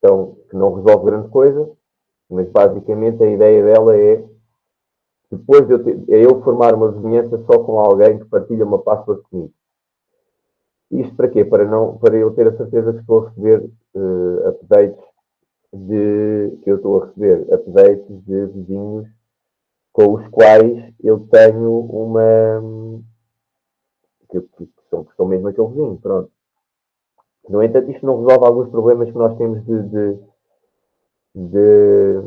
questão que não resolve grande coisa, mas basicamente a ideia dela é depois de eu formar uma vizinhança só com alguém que partilha uma password comigo. Isto para quê? Para eu ter a certeza que estou a receber updates de vizinhos com os quais eu tenho uma que são mesmo aquele vizinho, pronto. No entanto, isto não resolve alguns problemas que nós temos de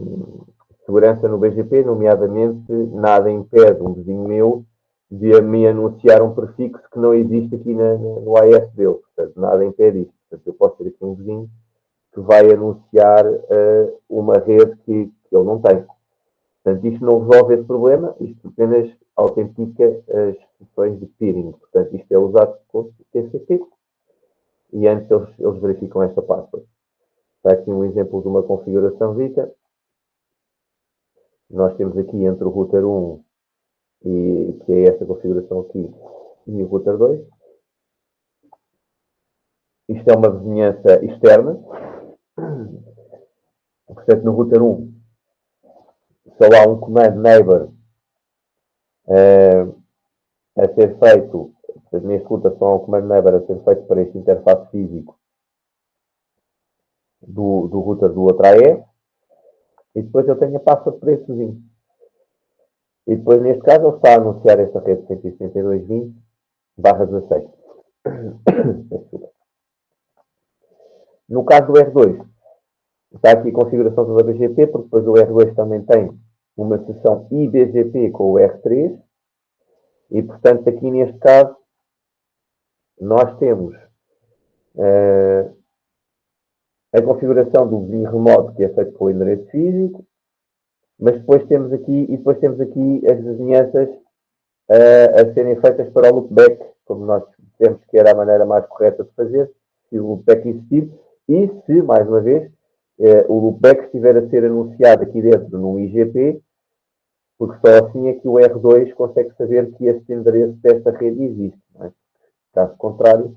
segurança no BGP, nomeadamente nada impede um vizinho meu de me anunciar um prefixo que não existe aqui no AS dele. Portanto, nada impede isso. Portanto, eu posso ter aqui um vizinho que vai anunciar uma rede que ele não tem. Portanto, isto não resolve esse problema, isto apenas autentica as sessões de peering. Portanto, isto é usado com TCP e antes eles verificam esta password. Está aqui um exemplo de uma configuração Zika. Nós temos aqui entre o router 1 que é esta configuração aqui, e o router 2. Isto é uma vizinhança externa. Portanto, no router 1 só há um command neighbor a ser feito. Portanto, neste router só há um command neighbor a ser feito para este interface físico do router do outro AE. E depois eu tenho a password para esse vizinho. E depois, neste caso, ele está a anunciar esta rede 172.20/16. No caso do R2, está aqui a configuração toda BGP, porque depois o R2 também tem uma seção IBGP com o R3. E, portanto, aqui neste caso, nós temos a configuração do vizinho remoto, que é feito com o endereço físico, mas depois temos aqui as vizinhanças a serem feitas para o loopback, como nós dissemos que era a maneira mais correta de fazer, se o loopback existir, e se, mais uma vez, o loopback estiver a ser anunciado aqui dentro num IGP, porque só assim é que o R2 consegue saber que este endereço desta rede existe. Não é? Caso contrário,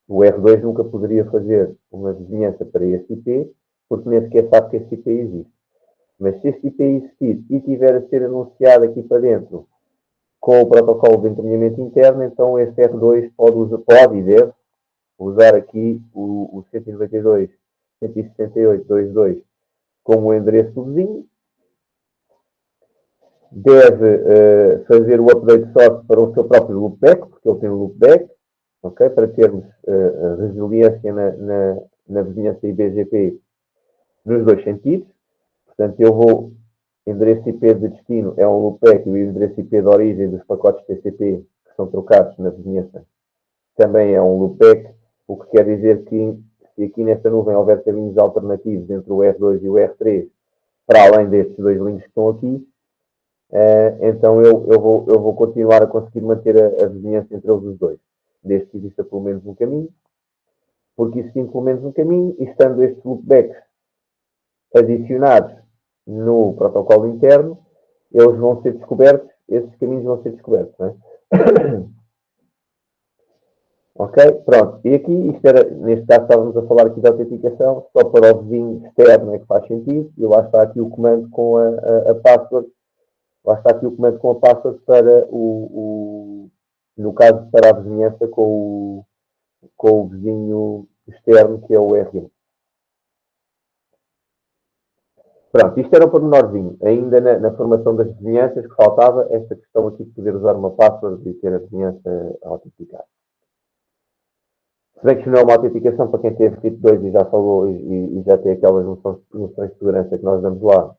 o R2 nunca poderia fazer uma vizinhança para este IP, porque nem sequer sabe que este IP existe. Mas se este IP existir e tiver a ser anunciado aqui para dentro com o protocolo de encaminhamento interno, então este R2 pode e deve usar aqui o 192.168.2.2 como o endereço do vizinho. Deve fazer o update source para o seu próprio loopback, porque ele tem um loopback, okay? Para termos resiliência na vizinhança IBGP nos dois sentidos. Portanto, endereço IP de destino é um loopback e o endereço IP de origem dos pacotes TCP que são trocados na vizinhança também é um loopback, o que quer dizer que se aqui nesta nuvem houver caminhos alternativos entre o R2 e o R3, para além destes dois links que estão aqui, então eu vou continuar a conseguir manter a vizinhança entre eles os dois, desde que exista pelo menos um caminho, porque existindo pelo menos um caminho, e estando estes loopbacks adicionados no protocolo interno, eles vão ser descobertos, esses caminhos vão ser descobertos, não é? Ok? Pronto. E aqui, neste caso, estávamos a falar aqui da autenticação, só para o vizinho externo é que faz sentido, e lá está aqui o comando com a password, lá está aqui o comando com a password para no caso, para a vizinhança com o vizinho externo, que é o R1. Pronto, isto era um pormenorzinho. Ainda na formação das vizinhanças que faltava esta questão aqui de poder usar uma password e ter a vizinhança autenticada. Se bem que não é uma autenticação para quem teve FIT 2 e já falou e já tem aquelas noções de segurança que nós damos lá,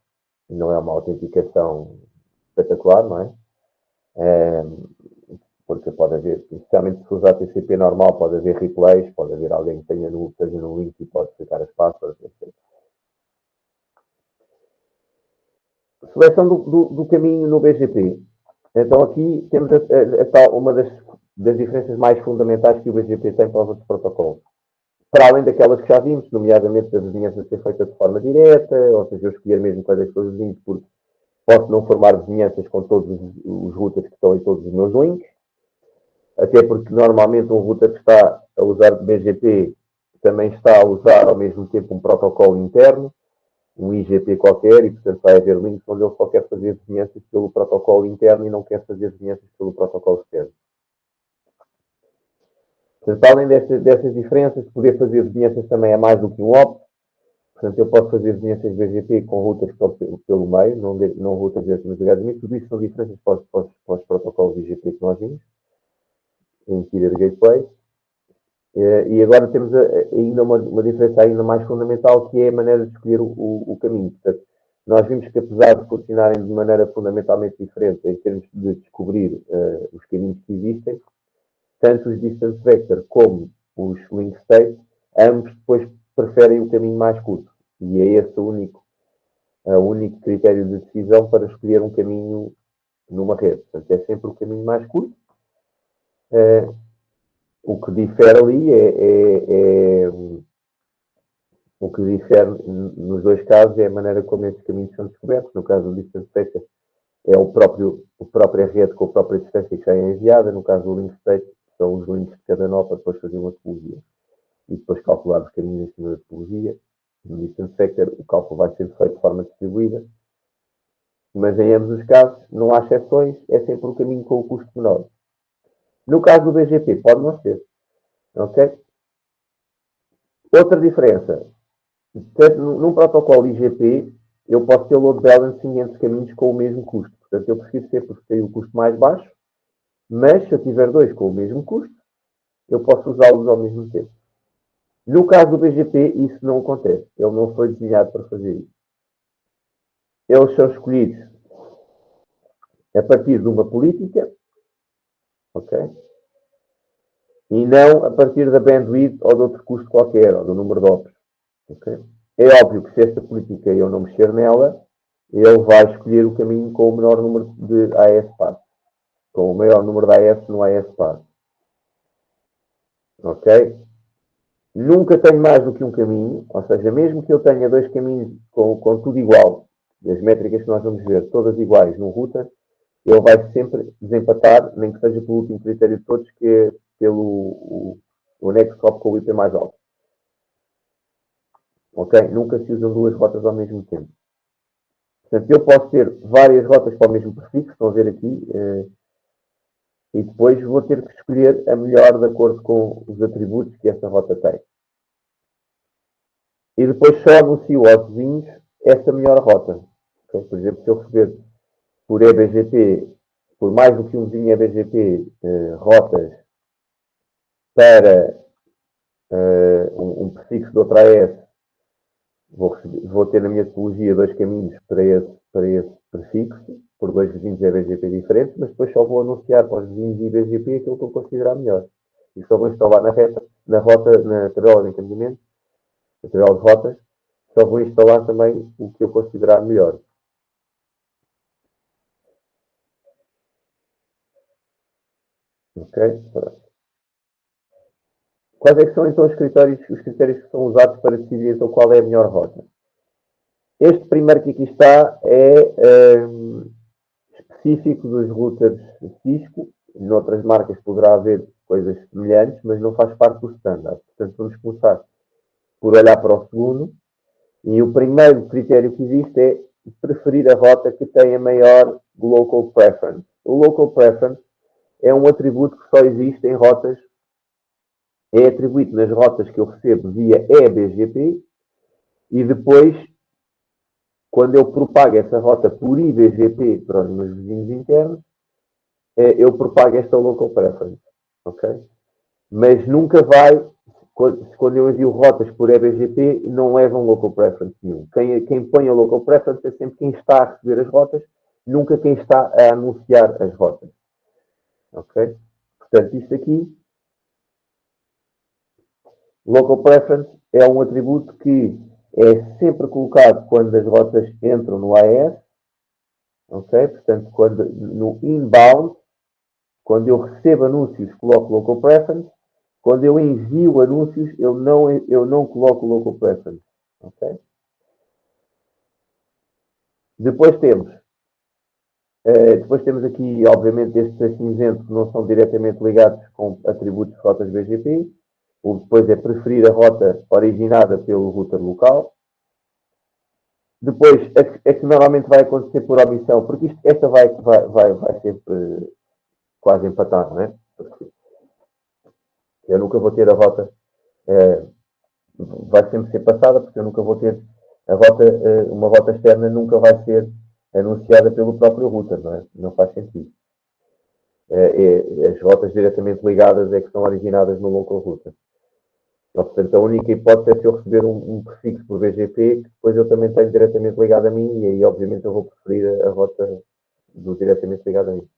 não é uma autenticação espetacular, não é? Porque pode haver, especialmente se usar TCP normal, pode haver replays, pode haver alguém que esteja no link e pode explicar as passwords, etc. Seleção do caminho no BGP. Então aqui temos uma das diferenças mais fundamentais que o BGP tem para os outros protocolos. Para além daquelas que já vimos, nomeadamente a vizinhança ser feita de forma direta, ou seja, eu escolher mesmo quais é que são os vizinhos, porque posso não formar vizinhanças com todos os routers que estão em todos os meus links, até porque normalmente um router que está a usar BGP também está a usar ao mesmo tempo um protocolo interno, um IGP qualquer, e portanto vai haver links onde ele só quer fazer vizinhanças pelo protocolo interno e não quer fazer vizinhanças pelo protocolo externo. Portanto, além dessas diferenças, poder fazer vizinhanças também é mais do que um OP. Portanto, eu posso fazer vizinhanças BGP com routers pelo meio, não routers diretamente. Tudo isso são diferenças para os protocolos IGP que nós vimos, em Killer Gateway. E agora temos ainda uma diferença ainda mais fundamental, que é a maneira de escolher o caminho. Portanto, nós vimos que, apesar de funcionarem de maneira fundamentalmente diferente em termos de descobrir os caminhos que existem, tanto os distance vector como os link state, ambos depois preferem o caminho mais curto. E é esse o único critério de decisão para escolher um caminho numa rede. Portanto, é sempre o caminho mais curto. O que difere ali o que difere nos dois casos é a maneira como esses caminhos são descobertos. No caso do distance vector, é a própria rede com a própria distância que já é enviada. No caso do link state, são os links de cada nó para depois fazer uma topologia e depois calcular os caminhos em cima da topologia. No distance vector, o cálculo vai ser feito de forma distribuída, mas em ambos os casos não há exceções, é sempre um caminho com o custo menor. No caso do BGP, pode não ser. Ok? Outra diferença. Num protocolo IGP, eu posso ter load balancing entre caminhos com o mesmo custo. Portanto, eu preciso sempre ter o custo mais baixo, mas se eu tiver dois com o mesmo custo, eu posso usá-los ao mesmo tempo. No caso do BGP, isso não acontece. Ele não foi desenhado para fazer isso. Eles são escolhidos a partir de uma política, ok? E não a partir da bandwidth ou de outro custo qualquer, ou do número de hops. Okay? É óbvio que se esta política eu não mexer nela, ele vai escolher o caminho com o menor número de AS pass. Com o maior número de AS no AS pass. Ok? Nunca tenho mais do que um caminho, ou seja, mesmo que eu tenha dois caminhos com tudo igual, as métricas que nós vamos ver, todas iguais no router, ele vai sempre desempatar, nem que seja pelo último critério de todos, que é pelo o next hop com o IP mais alto. Ok? Nunca se usam duas rotas ao mesmo tempo. Portanto, eu posso ter várias rotas para o mesmo prefixo, estão a ver aqui, e depois vou ter que escolher a melhor de acordo com os atributos que essa rota tem. E depois só anuncio aos vizinhos essa melhor rota. Okay? Por exemplo, se eu receber por EBGP, por mais do que um vizinho EBGP, rotas para um prefixo de outra AS, vou ter na minha topologia dois caminhos para esse prefixo, por dois vizinhos EBGP diferentes, mas depois só vou anunciar para os vizinhos de EBGP aquilo que eu considerar melhor. E só vou instalar na tabela de encaminhamento, na tabela de rotas, só vou instalar também o que eu considerar melhor. Ok? Quais é que são então os critérios que são usados para decidir então qual é a melhor rota? Este primeiro que aqui está é específico dos routers Cisco. Noutras marcas poderá haver coisas semelhantes, mas não faz parte do standard. Portanto, vamos começar por olhar para o segundo. E o primeiro critério que existe é preferir a rota que tem a maior local preference. O local preference é um atributo que só existe em rotas, é atribuído nas rotas que eu recebo via eBGP e depois, quando eu propago essa rota por IBGP para os meus vizinhos internos, eu propago esta local preference. Okay? Mas nunca vai, quando eu envio rotas por eBGP, não levam local preference nenhum. Quem põe a local preference é sempre quem está a receber as rotas, nunca quem está a anunciar as rotas. Ok? Portanto, isto aqui, local preference é um atributo que é sempre colocado quando as rotas entram no AS. Ok? Portanto, no inbound, quando eu recebo anúncios, coloco local preference. Quando eu envio anúncios, eu não coloco local preference. Ok? Depois temos aqui, obviamente, estes cinzentos que não são diretamente ligados com atributos de rotas BGP. depois é preferir a rota originada pelo router local. Depois, a que normalmente vai acontecer por omissão, porque esta vai sempre quase empatar, não é? Porque eu nunca vou ter a rota, vai sempre ser passada, porque eu nunca vou ter a rota, uma rota externa nunca vai ser anunciada pelo próprio router, não é? Não faz sentido. As rotas diretamente ligadas é que são originadas no local router. Portanto, a única hipótese é se eu receber um prefixo por BGP, que depois eu também tenho diretamente ligado a mim, e aí, obviamente, eu vou preferir a rota do diretamente ligado a mim.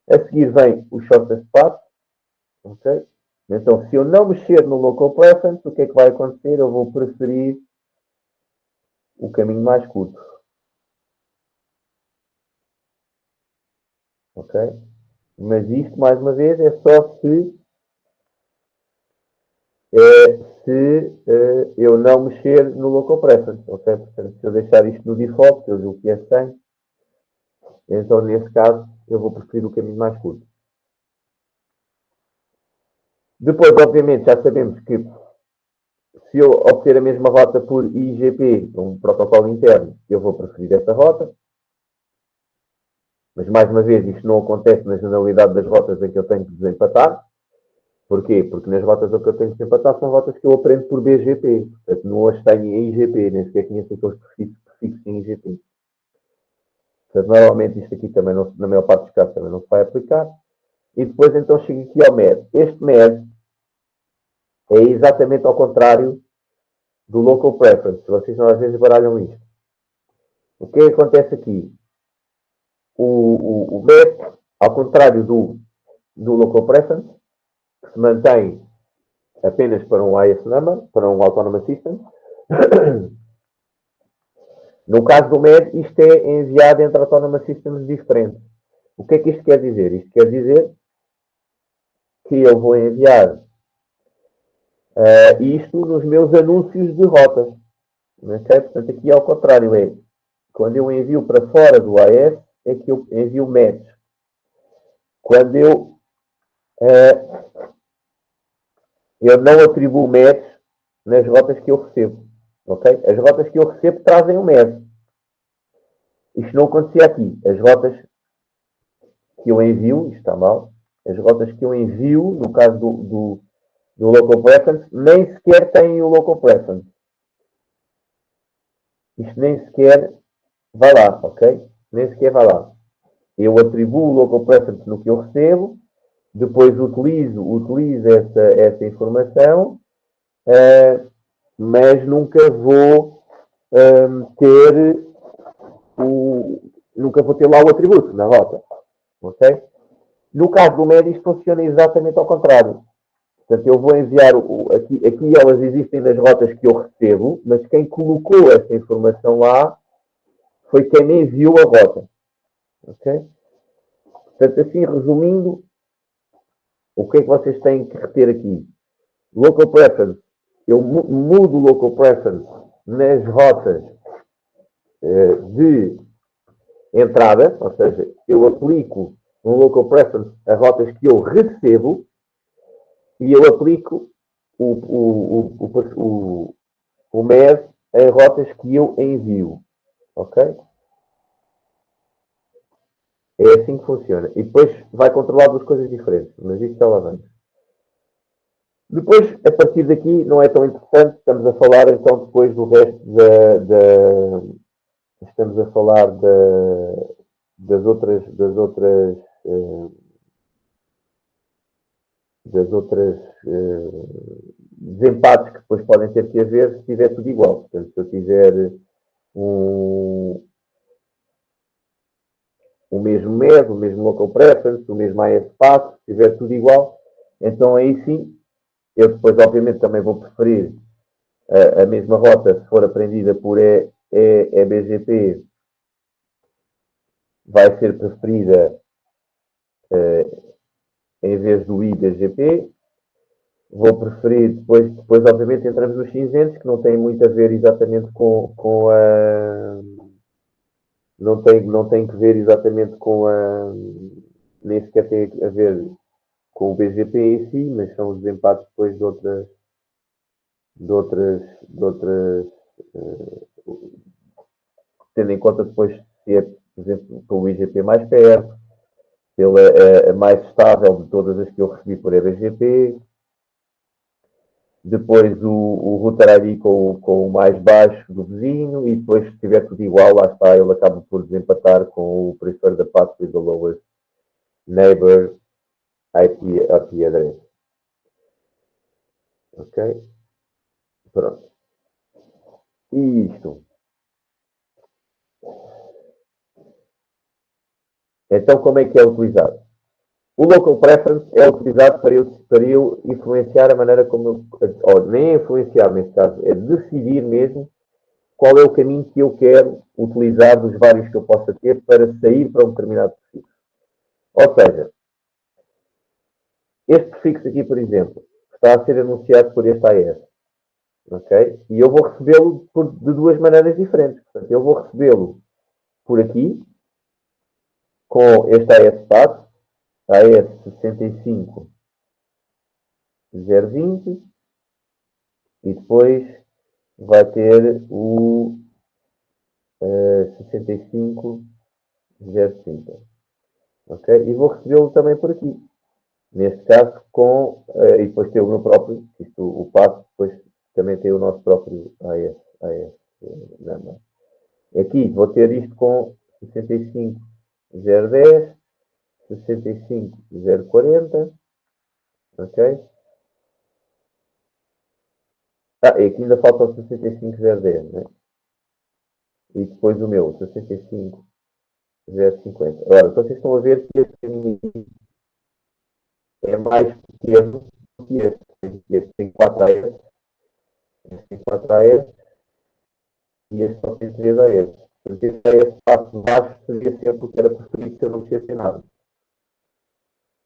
A seguir vem o shortest path, ok? Então, se eu não mexer no local preference, o que é que vai acontecer? Eu vou preferir o caminho mais curto. Ok? Mas isto, mais uma vez, é só se eu não mexer no local preference. Ok? Portanto, se eu deixar isto no default, eu julgo que é 100, então, nesse caso, eu vou preferir o caminho mais curto. Depois, obviamente, já sabemos que se eu obter a mesma rota por IGP, um protocolo interno, eu vou preferir esta rota. Mas, mais uma vez, isto não acontece na generalidade das rotas em que eu tenho que desempatar. Porquê? Porque nas rotas em que eu tenho que desempatar são rotas que eu aprendo por BGP. Portanto, não as tenho em IGP, nem sequer conheço aqueles prefixos em IGP. Portanto, normalmente isto aqui também, não, na maior parte dos casos, também não se vai aplicar. E depois, então, chego aqui ao MED. Este MED é exatamente ao contrário do Local Preference. Vocês às vezes baralham isto. O que acontece aqui? O MED, ao contrário do Local Preference, que se mantém apenas para um IS Number, para um Autonomous System. No caso do MED, isto é enviado entre Autonomous Systems diferentes. O que é que isto quer dizer? Isto quer dizer que eu vou enviar isto nos meus anúncios de rotas. Okay? Portanto, aqui ao contrário, quando eu envio para fora do AS, é que eu envio MEDs. Quando eu não atribuo MEDs nas rotas que eu recebo. Okay? As rotas que eu recebo trazem um MED. Isto não acontecia aqui. As rotas que eu envio, isto está mal, as rotas que eu envio, no caso do Local Preference, nem sequer têm o Local Preference. Isto nem sequer vai lá, ok? Nem sequer vai lá. Eu atribuo o Local Preference no que eu recebo, depois utilizo essa informação, mas nunca vou nunca vou ter lá o atributo na rota, ok? No caso do MED, isto funciona exatamente ao contrário. Portanto, eu vou enviar, aqui elas existem nas rotas que eu recebo, mas quem colocou essa informação lá foi quem me enviou a rota. Ok? Portanto, assim, resumindo, o que é que vocês têm que reter aqui? Local Preference. Eu mudo o Local Preference nas rotas de entrada, ou seja, eu aplico um Local Preference a rotas que eu recebo e eu aplico o MED em rotas que eu envio. Ok? É assim que funciona. E depois vai controlar duas coisas diferentes, mas isto já lá vamos. Depois, a partir daqui, não é tão interessante, estamos a falar então depois do resto estamos a falar das outras desempates que depois podem ter que haver se tiver tudo igual. Portanto, se eu tiver o mesmo MED, o mesmo Local Preference, o mesmo IS-Path, se tiver tudo igual, então aí sim, eu depois obviamente também vou preferir a mesma rota, se for aprendida por EBGP, vai ser preferida em vez do IBGP. Vou preferir, depois obviamente entramos nos cinzentos, que não tem muito a ver exatamente com a... Não tem que ver exatamente com a... Nem sequer tem a ver com o BGP em si, mas são os desempates depois tendo em conta depois se é, por exemplo, com o IGP mais perto, se ele é mais estável de todas as que eu recebi por EBGP. Depois o router ID com o mais baixo do vizinho, e depois, se estiver tudo igual, lá está, ele acaba por desempatar com o preferred path with the lowest neighbor IP address. Ok? Pronto. E isto. Então, como é que é utilizado? O local preference é utilizado para eu influenciar a maneira como eu, ou nem influenciar neste caso, é decidir mesmo qual é o caminho que eu quero utilizar dos vários que eu possa ter para sair para um determinado prefixo. Ou seja, este prefixo aqui, por exemplo, está a ser anunciado por este AS. Ok? E eu vou recebê-lo de duas maneiras diferentes. Portanto, eu vou recebê-lo por aqui, com este AS path, AS 65020, e depois vai ter o 65030. Ok? E vou recebê-lo também por aqui. Neste caso, e depois tem o meu próprio, isto, o passo, depois também tem o nosso próprio AS number. Aqui vou ter isto com 65010, 65040, ok? E aqui ainda falta o 65010, né? E depois o meu, 65050. Agora, vocês estão a ver que este caminho é mais pequeno do que este. Este tem 4 AS, este tem 4 AS e este só tem 3 AS. Porque este AS passo baixo seria sempre o que era preferido se eu não mexesse em nada.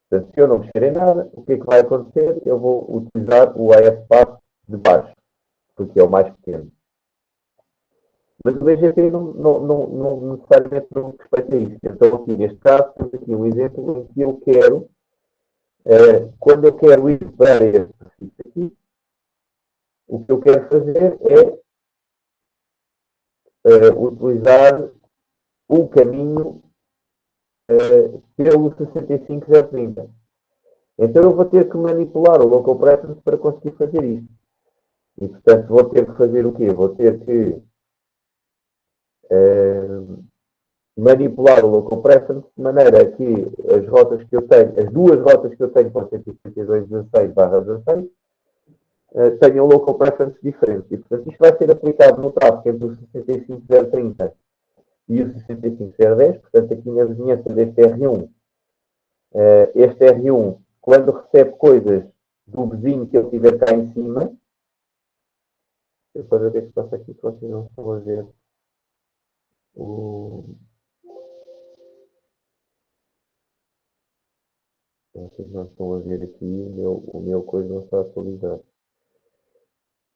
Portanto, se eu não mexer em nada, o que é que vai acontecer? Eu vou utilizar o AS passo de baixo, porque é o mais pequeno. Mas o BGP não necessariamente não respeita isso. Então, aqui neste caso, temos aqui um exemplo em que eu quero, quando eu quero ir para este aqui, o que eu quero fazer é utilizar o caminho pelo 65030. Então eu vou ter que manipular o local preference para conseguir fazer isto. E portanto vou ter que fazer o quê? Vou ter que manipular o local preference de maneira que as rotas que eu tenho, as duas rotas que eu tenho para o 172.16/16, tenham local preference diferentes. E portanto isto vai ser aplicado no tráfego entre o 65030 e o 65010. Portanto aqui na vizinhança deste R1, este R1, quando recebe coisas do vizinho que eu tiver cá em cima, eu para ver o que é que se passa aqui, que vocês não estão a ver o. Vocês não estão a ver aqui, o meu coisa não está atualizado.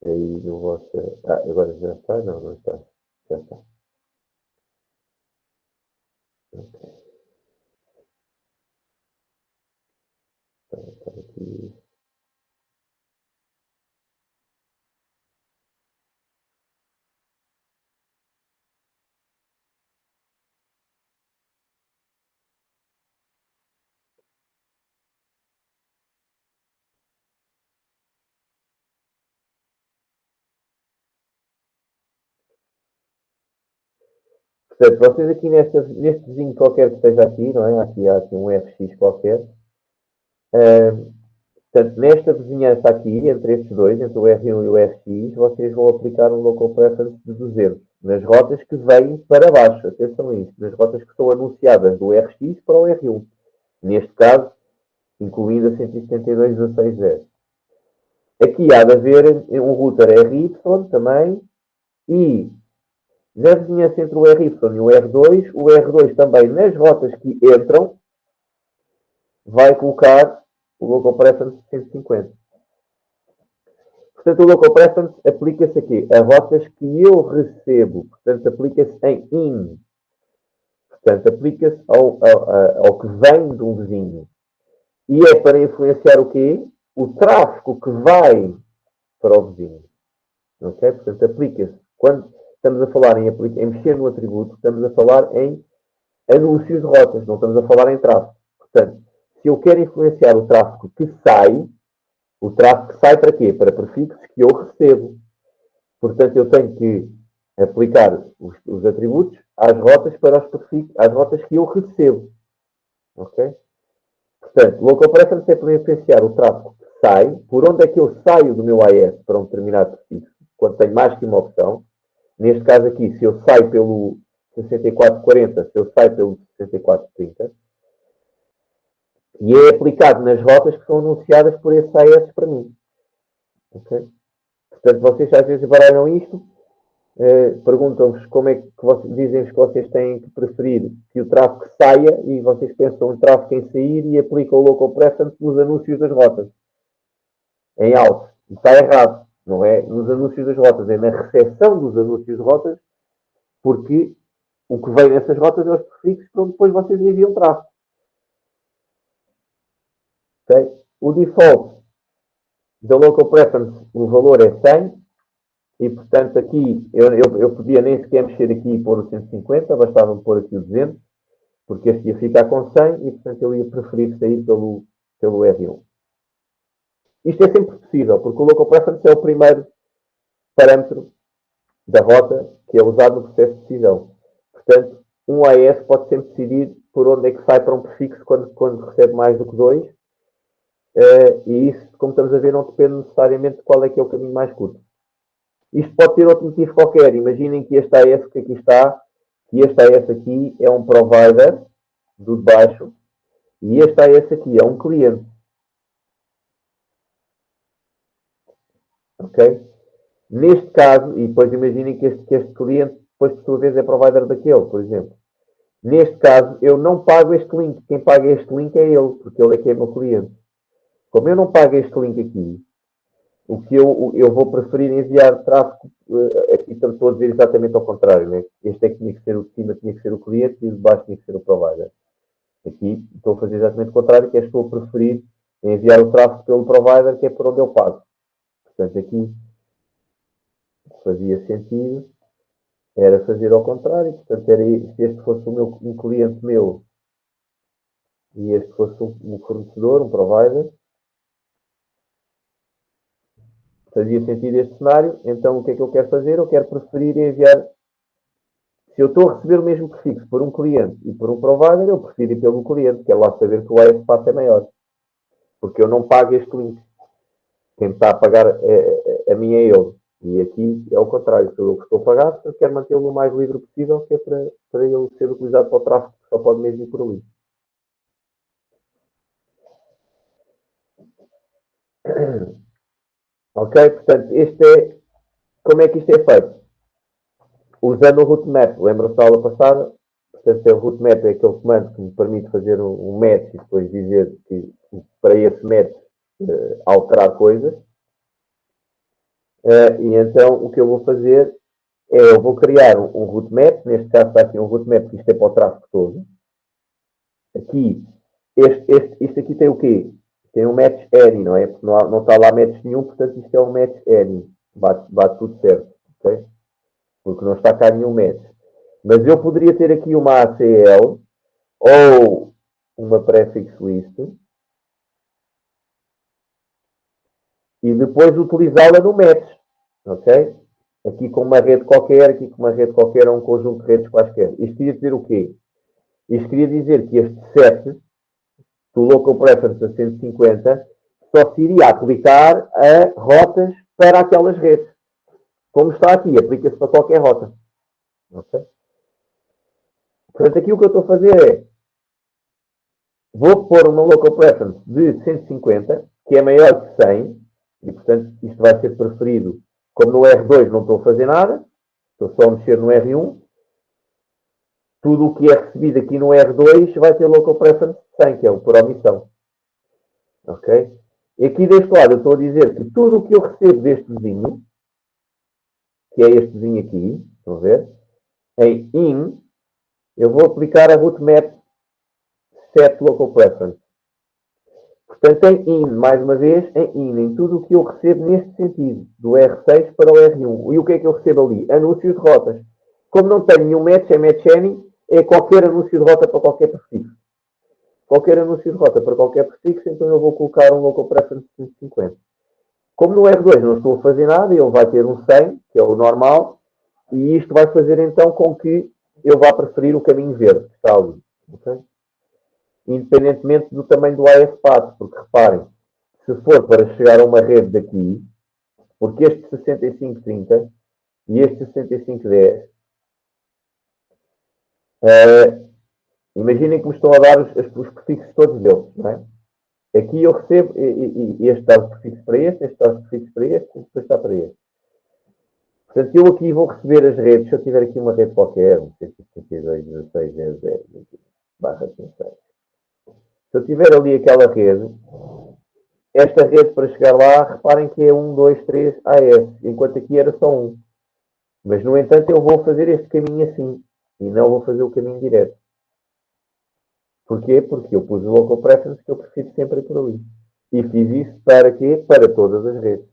Aí no vosso. Agora já está? Não, não está. Já está. Ok. Está aqui. Portanto, vocês aqui neste vizinho qualquer que esteja aqui, não é? Há aqui um FX qualquer. Portanto, nesta vizinhança aqui, entre estes dois, entre o R1 e o FX, vocês vão aplicar um local preference de 200 nas rotas que vêm para baixo. Atenção a isto, nas rotas que são anunciadas do RX para o R1. Neste caso, incluindo a 172.16.0. Aqui há de haver um router RY também, e na vizinhança entre o RY e o R2 também nas rotas que entram, vai colocar o local preference de 150. Portanto, o local preference aplica-se aqui a rotas que eu recebo. Portanto, aplica-se em in. Portanto, aplica-se ao que vem de um vizinho. E é para influenciar o quê? O tráfego que vai para o vizinho. Ok? Portanto, aplica-se. Quando estamos a falar em mexer no atributo, estamos a falar em anúncios de rotas, não estamos a falar em tráfego. Portanto, se eu quero influenciar o tráfego que sai, o tráfego que sai para quê? Para prefixos que eu recebo. Portanto, eu tenho que aplicar os atributos às rotas para os prefixos, às rotas que eu recebo. Ok? Portanto, local preference é para influenciar o tráfego que sai, por onde é que eu saio do meu AS para um determinado prefixo, quando tenho mais que uma opção. Neste caso aqui, se eu saio pelo 6440, se eu saio pelo 6430, e é aplicado nas rotas que são anunciadas por esse AS para mim. Okay? Portanto, vocês às vezes baralham isto, perguntam-vos como é que vocês dizem que vocês têm que preferir que o tráfego saia e vocês pensam em tráfego em sair e aplicam o local preference nos anúncios das rotas, em alto. E está errado. Não é nos anúncios das rotas, é na recepção dos anúncios de rotas, porque o que vem nessas rotas é os prefixos para onde depois vocês enviam tráfego. Okay? O default da local preference, o valor é 100, e portanto aqui eu podia nem sequer mexer aqui e pôr o 150, bastava pôr aqui o 200, porque este ia ficar com 100 e portanto eu ia preferir sair pelo R1. Isto é sempre possível, porque o local preference é o primeiro parâmetro da rota que é usado no processo de decisão. Portanto, um AS pode sempre decidir por onde é que sai para um prefixo quando recebe mais do que 2, e isso, como estamos a ver, não depende necessariamente de qual é que é o caminho mais curto. Isto pode ter outro motivo qualquer. Imaginem que este AS que aqui está, que este AS aqui é um provider do de baixo, e este AS aqui é um cliente. Ok? Neste caso, e depois imaginem que este cliente, depois por sua vez, é provider daquele, por exemplo. Neste caso, eu não pago este link. Quem paga este link é ele, porque ele é que é meu cliente. Como eu não pago este link aqui, o que eu vou preferir enviar tráfego, aqui estou a dizer exatamente ao contrário, né? Este é que tinha que ser o de cima, tinha que ser o cliente e o de baixo tinha que ser o provider. Aqui estou a fazer exatamente o contrário, que é estou a preferir enviar o tráfego pelo provider, que é por onde eu pago. Portanto, aqui fazia sentido, era fazer ao contrário, portanto, se este fosse um cliente meu e este fosse um fornecedor, um provider, fazia sentido este cenário, então o que é que eu quero fazer? Eu quero preferir enviar, se eu estou a receber o mesmo prefixo por um cliente e por um provider, eu prefiro ir pelo cliente, que é lá saber que o AS passo é maior, porque eu não pago este link. Quem está a pagar a mim é ele. E aqui é o contrário, sou eu que estou a pagar, eu quero mantê-lo o mais livre possível, que é para ele ser utilizado para o tráfego, que só pode mesmo ir por ali. Ok? Portanto, como é que isto é feito? Usando o routemap. Lembra-se da aula passada? Portanto, o routemap é aquele comando que me permite fazer um match e depois dizer que para esse match alterar coisas. E então o que eu vou fazer eu vou criar um routemap, neste caso está aqui um routemap que isto é para o tráfego todo. Aqui, isto aqui tem o quê? Tem um match any, não é? Porque não está lá match nenhum, portanto isto é um match any. Bate tudo certo, ok? Porque não está cá nenhum match. Mas eu poderia ter aqui uma ACL ou uma prefix list e depois utilizá-la no match, ok? Aqui com uma rede qualquer, aqui com uma rede qualquer, ou um conjunto de redes quaisquer. Isto queria dizer o quê? Isto queria dizer que este set do Local Preference a 150 só se iria aplicar a rotas para aquelas redes. Como está aqui, aplica-se para qualquer rota. Okay? Portanto, aqui o que eu estou a fazer é vou pôr uma Local Preference de 150, que é maior que 100, e portanto isto vai ser preferido. Como no R2 não estou a fazer nada, estou só a mexer no R1, tudo o que é recebido aqui no R2 vai ter Local Preference 100, que é o por omissão. Ok? E aqui deste lado eu estou a dizer que tudo o que eu recebo deste vizinho, que é este vizinho aqui, estão a ver? Em in, eu vou aplicar a routemap set local preference. Portanto, em IN, mais uma vez, em IN, em tudo o que eu recebo neste sentido, do R6 para o R1. E o que é que eu recebo ali? Anúncios de rotas. Como não tenho nenhum match, é match any, é qualquer anúncio de rota para qualquer prefixo. Qualquer anúncio de rota para qualquer prefixo, então eu vou colocar um local preference de 150. Como no R2 não estou a fazer nada, ele vai ter um 100, que é o normal, e isto vai fazer então com que eu vá preferir o caminho verde, que está ali. Okay? Independentemente do tamanho do AS-Path, porque reparem, se for para chegar a uma rede daqui, porque este 6530 e este 6510, imaginem que me estão a dar os prefixos todos deles, não é? Aqui eu recebo este está prefixo para este está prefixo para este, e depois está para este. Portanto, eu aqui vou receber as redes, se eu tiver aqui uma rede qualquer, 172.16.00/16. Se eu tiver ali aquela rede, esta rede para chegar lá, reparem que é 1, 2, 3 AS, enquanto aqui era só 1. Mas, no entanto, eu vou fazer este caminho assim, e não vou fazer o caminho direto. Porquê? Porque eu pus o local preference que eu prefiro sempre por ali. E fiz isso para quê? Para todas as redes.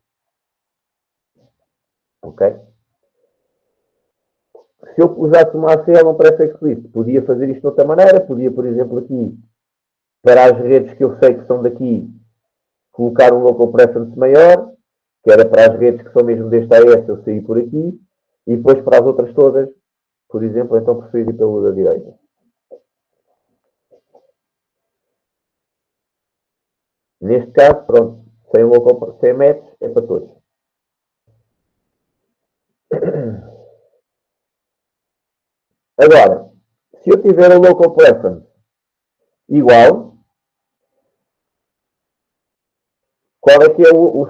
Ok? Se eu usasse uma ACL, um prefix list, podia fazer isto de outra maneira. Podia, por exemplo, aqui, para as redes que eu sei que são daqui, colocar um local preference maior, que era para as redes que são mesmo deste AS, eu saí por aqui. E depois para as outras todas, por exemplo, então preferir ir pelo da direita. Neste caso, pronto, sem match, é para todos. Agora, se eu tiver o local preference igual, qual é que é o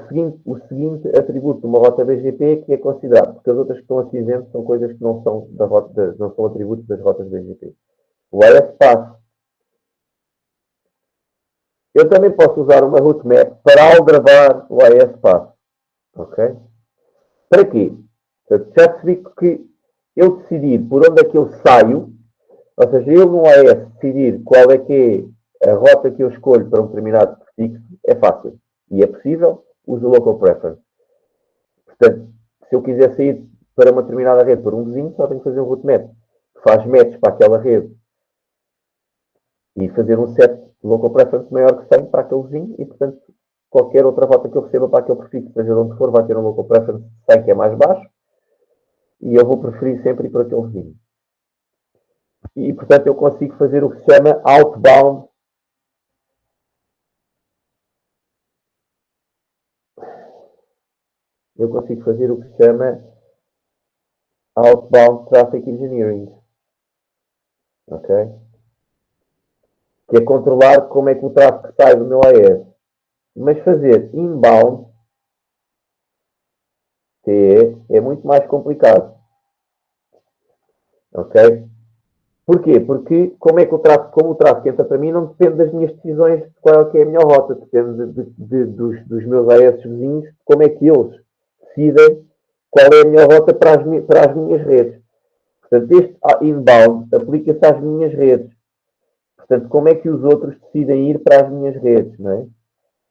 seguinte atributo de uma rota BGP que é considerado? Porque as outras que estão assim isentas são coisas que não são, não são atributos das rotas BGP. O AS Path. Eu também posso usar uma route map para aldrabar o AS Path. Ok? Para quê? Já percebi que eu decidir por onde é que eu saio, ou seja, eu no AS decidir qual é que é a rota que eu escolho para um determinado prefixo, é fácil. E é possível, uso o local preference. Portanto, se eu quiser sair para uma determinada rede por um vizinho, só tenho que fazer um route map, que faz match para aquela rede e fazer um set de local preference maior que 100 para aquele vizinho e, portanto, qualquer outra rota que eu receba para aquele prefixo, seja de onde for, vai ter um local preference de 100 que é mais baixo e eu vou preferir sempre ir para aquele vizinho. E, portanto, eu consigo fazer o que se chama outbound. Eu consigo fazer o que se chama outbound traffic engineering. Ok? Que é controlar como é que o tráfego sai do meu AS. Mas fazer inbound é muito mais complicado. Ok? Porquê? Porque como o tráfego entra para mim, não depende das minhas decisões de qual é que é a melhor rota. Depende dos meus AS vizinhos, como é que eles decidem qual é a melhor rota para as minhas redes. Portanto, este inbound aplica-se às minhas redes. Portanto, como é que os outros decidem ir para as minhas redes, não é?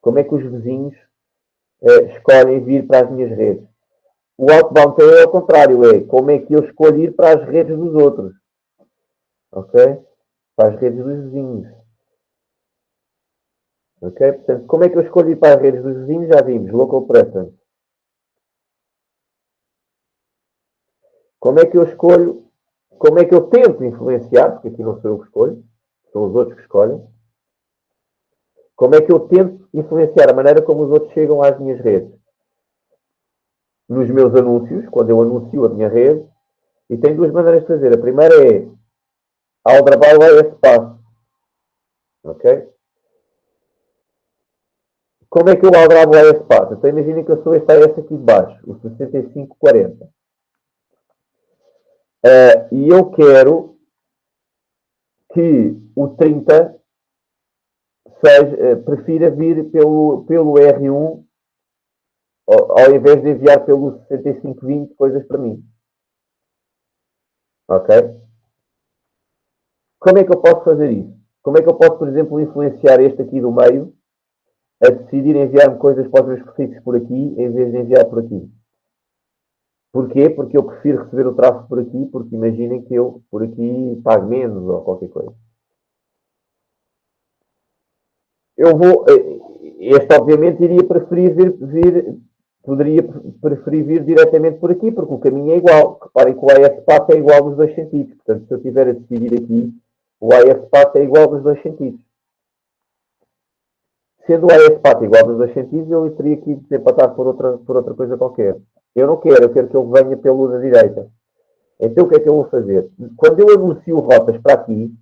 Como é que os vizinhos escolhem vir para as minhas redes? O outbound é ao contrário, é como é que eu escolho ir para as redes dos outros. Ok? Para as redes dos vizinhos. Ok? Portanto, como é que eu escolho ir para as redes dos vizinhos? Já vimos, local preference. Como é que eu escolho, como é que eu tento influenciar, porque aqui não sou eu que escolho, são os outros que escolhem. Como é que eu tento influenciar a maneira como os outros chegam às minhas redes? Nos meus anúncios, quando eu anuncio a minha rede, e tem duas maneiras de fazer. A primeira é ao trabalho é esse passo. Ok? Como é que eu aldrabo esse passo? Então imaginem que eu sou este AS aqui de baixo, o 6540. E eu quero que o 30 prefira vir pelo R1 ao invés de enviar pelo 6520 coisas para mim. Ok? Como é que eu posso fazer isso? Como é que eu posso, por exemplo, influenciar este aqui do meio a decidir enviar-me coisas para os meus prefixos por aqui, em vez de enviar por aqui. Porquê? Porque eu prefiro receber o tráfego por aqui, porque imaginem que eu, por aqui, pago menos ou qualquer coisa. Eu vou... Este, obviamente, iria preferir poderia preferir vir diretamente por aqui, porque o caminho é igual. Reparem que o AS-Path é igual nos dois sentidos. Portanto, se eu tiver a decidir aqui, o AS-Path é igual nos dois sentidos. Sendo o AS-Path igual nos dois sentidos, eu teria que desempatar por outra coisa qualquer. Eu não quero, eu quero que ele venha pelo da direita. Então, o que é que eu vou fazer? Quando eu anuncio rotas para aqui,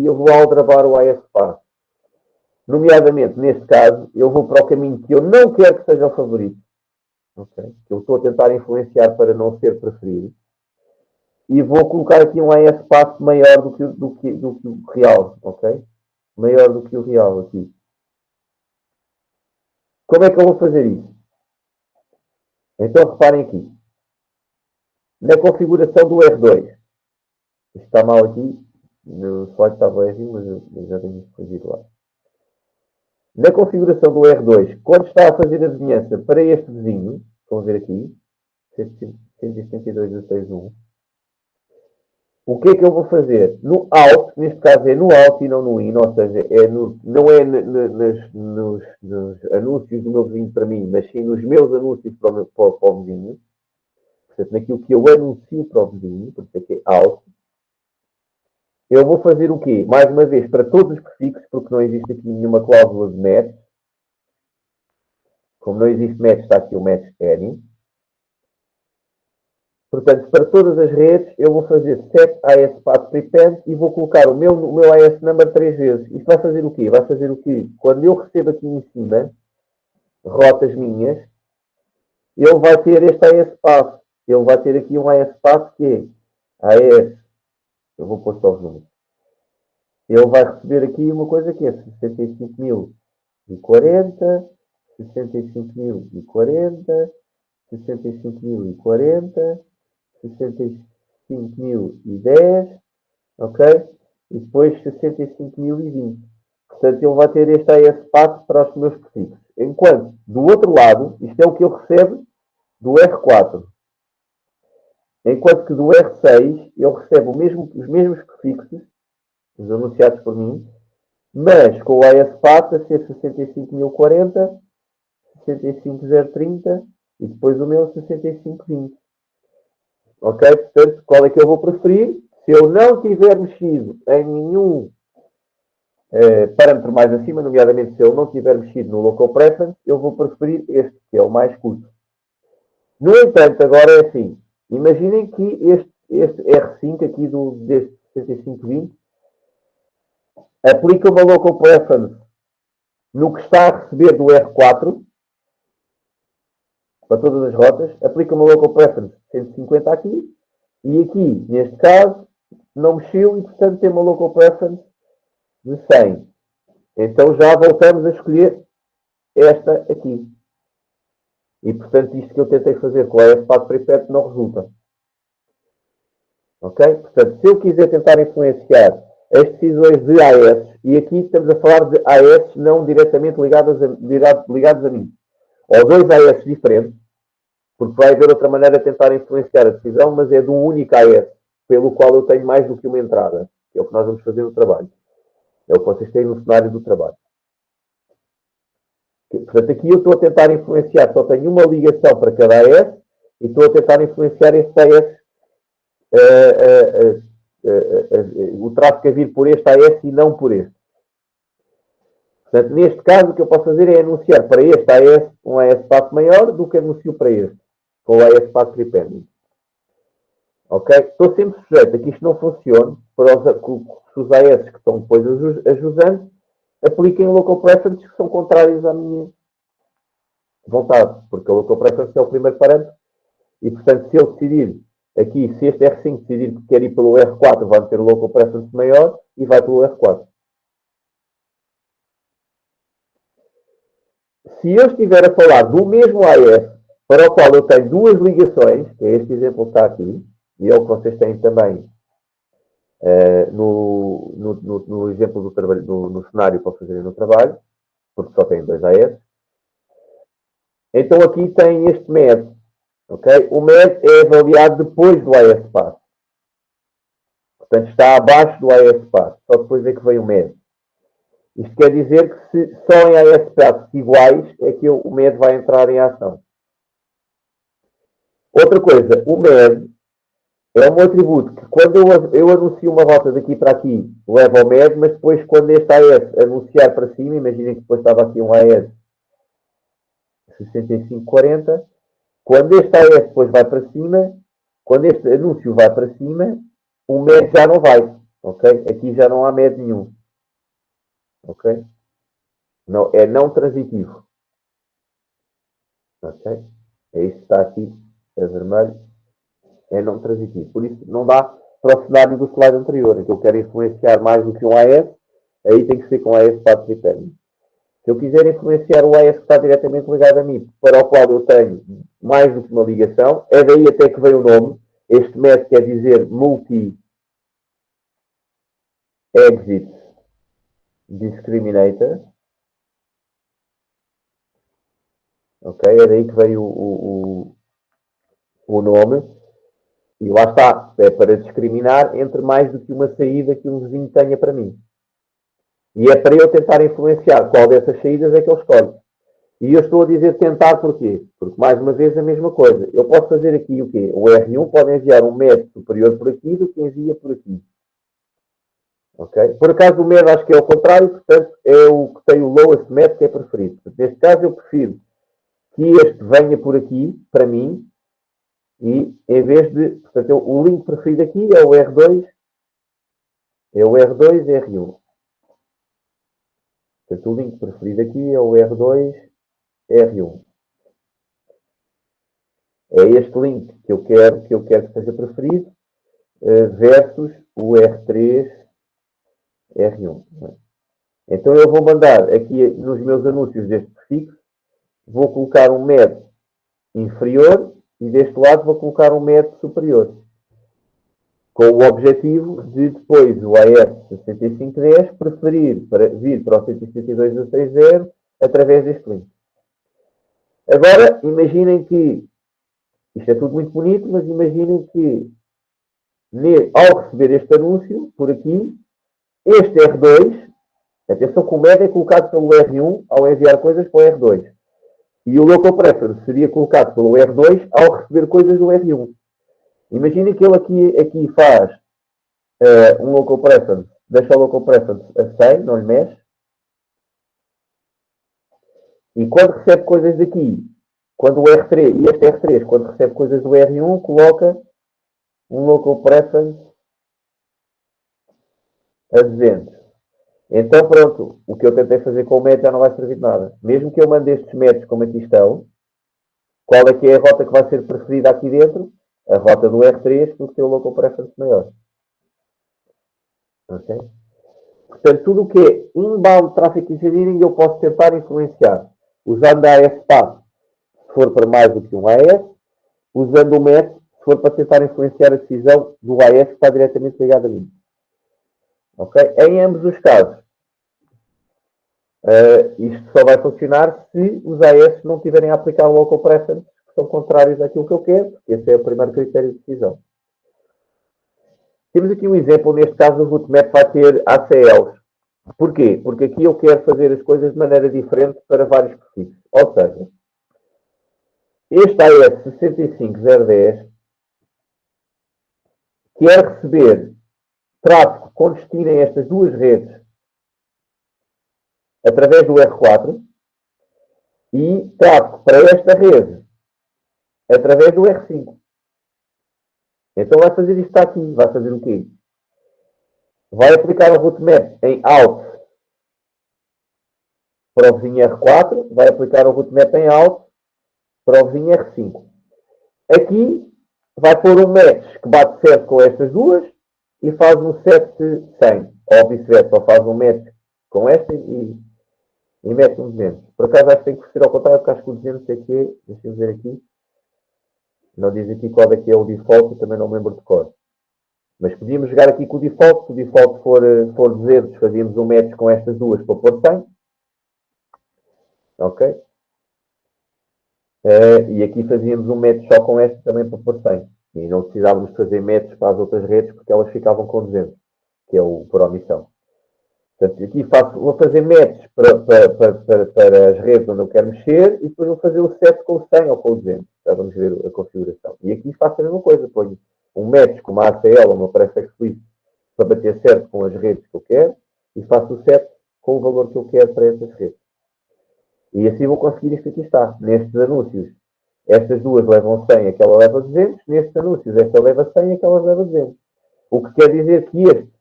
eu vou aldrabar o AS-Path. Nomeadamente, neste caso, eu vou para o caminho que eu não quero que seja o favorito. Okay? Que eu estou a tentar influenciar para não ser preferido. E vou colocar aqui um AS-Path maior do que o real. Ok? Maior do que o real aqui. Como é que eu vou fazer isso? Então, reparem aqui. Na configuração do R2. Isto está mal aqui. No slide estava R1, mas eu já tenho corrigido lá. Na configuração do R2, quando está a fazer a vizinhança para este vizinho, vão ver aqui, 172.16.1, o que é que eu vou fazer? No Alt, neste caso é no Alt e não no IN, ou seja, não é nos anúncios do meu vizinho para mim, mas sim nos meus anúncios para o vizinho. Portanto, naquilo que eu anuncio para o vizinho, por isso é que é Alt. Eu vou fazer o quê? Mais uma vez, para todos os prefixos, porque não existe aqui nenhuma cláusula de match. Como não existe match, está aqui o match any. Portanto, para todas as redes, eu vou fazer set AS-Path prepend e vou colocar o meu AS number 3 vezes. Isto vai fazer o quê? Vai fazer o quê? Quando eu recebo aqui em cima rotas minhas, ele vai ter este AS-Path. Ele vai ter aqui um AS-Path que é AS. Eu vou pôr só os números. Ele vai receber aqui uma coisa que é 65.040, 65.040, 65.040, 65.010, ok? E depois 65.020. Portanto, ele vai ter este AS-Path para os meus prefixos. Enquanto, do outro lado, isto é o que ele recebe do R4. Enquanto que do R6, ele recebe os mesmos prefixos, os anunciados por mim, mas com o AS-Path a ser 65.040, 65.030 e depois o meu 65.20. Ok? Portanto, qual é que eu vou preferir? Se eu não tiver mexido em nenhum parâmetro mais acima, nomeadamente se eu não tiver mexido no Local Preference, eu vou preferir este, que é o mais curto. No entanto, agora é assim. Imaginem que este R5 aqui deste 6520 aplica uma Local Preference no que está a receber do R4 para todas as rotas, aplica uma Local Preference 150 aqui e aqui, neste caso, não mexeu e, portanto, tem uma Local Preference de 100. Então já voltamos a escolher esta aqui. E, portanto, isto que eu tentei fazer com a AS-Path Prepend não resulta. Ok? Portanto, se eu quiser tentar influenciar as decisões de AS, e aqui estamos a falar de AS não diretamente ligados a mim, ou dois AS diferentes, porque vai haver outra maneira de tentar influenciar a decisão, mas é do único AS, pelo qual eu tenho mais do que uma entrada, que é o que nós vamos fazer no trabalho. É o que vocês têm no cenário do trabalho. Portanto, aqui eu estou a tentar influenciar, só tenho uma ligação para cada AS, e estou a tentar influenciar este AS, o tráfego a vir por este AS e não por este. Portanto, neste caso, o que eu posso fazer é anunciar para este AS um AS-Path maior do que anuncio para este, com o AS-Path Prepending. Ok? Estou sempre sujeito a que isto não funcione, para os AS que estão depois ajusando, apliquem Local Preferences que são contrários à minha vontade, porque a Local Preference é o primeiro parâmetro, e portanto, se eu decidir aqui, se este R5 decidir que quer ir pelo R4, vai ter o Local Preference maior e vai pelo R4. Se eu estiver a falar do mesmo AS, para o qual eu tenho duas ligações, que é este exemplo que está aqui, e é o que vocês têm também no exemplo do trabalho, no cenário para fazerem no trabalho, porque só tem 2 AS. Então aqui tem este MED. Okay? O MED é avaliado depois do AS Pass. Portanto, está abaixo do AS Pass. Só depois é que vem o MED. Isto quer dizer que só em AS Pass iguais é que o MED vai entrar em ação. Outra coisa, o MED é um atributo que quando eu anuncio uma rota daqui para aqui, leva ao MED, mas depois quando este AS anunciar para cima, imaginem que depois estava aqui um AS 6540, quando este AS depois vai para cima, quando este anúncio vai para cima, o MED já não vai, ok? Aqui já não há MED nenhum, ok? Não, é não transitivo, ok? É isto que está aqui, é vermelho, é não transitivo. Por isso, não dá para o cenário do slide anterior, em que eu quero influenciar mais do que um AS, aí tem que ser com AS para tritânio. Se eu quiser influenciar o AS que está diretamente ligado a mim, para o qual eu tenho mais do que uma ligação, é daí até que vem o nome. Este MED quer dizer Multi-Exit Discriminator. Ok? É daí que veio o nome. E lá está. É para discriminar entre mais do que uma saída que um vizinho tenha para mim. E é para eu tentar influenciar qual dessas saídas é que eu escolho. E eu estou a dizer tentar porquê? Porque, mais uma vez, a mesma coisa. Eu posso fazer aqui o quê? O R1 pode enviar um MED superior por aqui do que envia por aqui. Okay? Por acaso, o MED acho que é o contrário, portanto, é o que tem o lowest MED que é preferido. Portanto, neste caso, eu prefiro que este venha por aqui, para mim, e em vez de... Portanto, o link preferido aqui é o R2, R1. Portanto, o link preferido aqui é o R2, R1. É este link que eu quero que seja preferido versus o R3, R1. Então eu vou mandar aqui nos meus anúncios deste prefixo, vou colocar um MED inferior e deste lado vou colocar um MED superior. Com o objetivo de depois o AS 6510 preferir vir para o 172.16.0 através deste link. Agora, imaginem que, isto é tudo muito bonito, mas imaginem que ao receber este anúncio, por aqui, este R2, atenção que o MED é colocado pelo R1 ao enviar coisas para o R2. E o local preference seria colocado pelo R2 ao receber coisas do R1. Imaginem que ele aqui faz um local preference, deixa o local preference a 100, não lhe mexe. E quando recebe coisas daqui, quando o R3, e este R3, quando recebe coisas do R1, coloca um local preference a 200. Então, pronto, o que eu tentei fazer com o MED já não vai servir de nada. Mesmo que eu mande estes MEDs como aqui estão, qual é que é a rota que vai ser preferida aqui dentro? A rota do R3, porque tem o local preference maior. Ok? Portanto, tudo o que é inbound traffic engineering eu posso tentar influenciar. Usando a AS Pass, se for para mais do que um AS. Usando o MED, se for para tentar influenciar a decisão do AS que está diretamente ligado a mim. Ok? Em ambos os casos, isto só vai funcionar se os AS não tiverem a aplicar o local preference, que são contrários àquilo que eu quero, porque esse é o primeiro critério de decisão. Temos aqui um exemplo, neste caso o Rootmap vai ter ACLs. Porquê? Porque aqui eu quero fazer as coisas de maneira diferente para vários perfis. Ou seja, este AS 65010 quer receber tráfego com destino a estas duas redes através do R4 e tráfego para esta rede através do R5. Então vai fazer isto aqui. Vai fazer o quê? Vai aplicar o Rootmap em out para o vizinho R4, vai aplicar o Rootmap em out para o vizinho R5. Aqui vai pôr um match que bate certo com estas duas e faz um set 100. Ou vice-versa, ou faz um match com esta e mete um 200. Por acaso acho que tem que ser ao contrário, porque acho que o 200 é que, deixa-me ver aqui, não diz aqui qual é que é o default, eu também não me lembro de cor. Mas podíamos jogar aqui com o default. Se o default for 200, fazíamos um match com estas duas para pôr 100. Ok? E aqui fazíamos um match só com esta também para pôr 100. E não precisávamos fazer matches para as outras redes porque elas ficavam com 200, que é o por omissão. Portanto, aqui vou fazer matches para as redes onde eu quero mexer e depois vou fazer o set com o 100 ou com o 200. Já vamos ver a configuração. E aqui faço a mesma coisa. Ponho um match com uma ACL ou uma prefix list para bater certo com as redes que eu quero e faço o set com o valor que eu quero para essas redes. E assim vou conseguir isto aqui está. Nestes anúncios, estas duas levam 100, aquela leva 200. Nestes anúncios, esta leva 100, aquela leva 200. O que quer dizer que este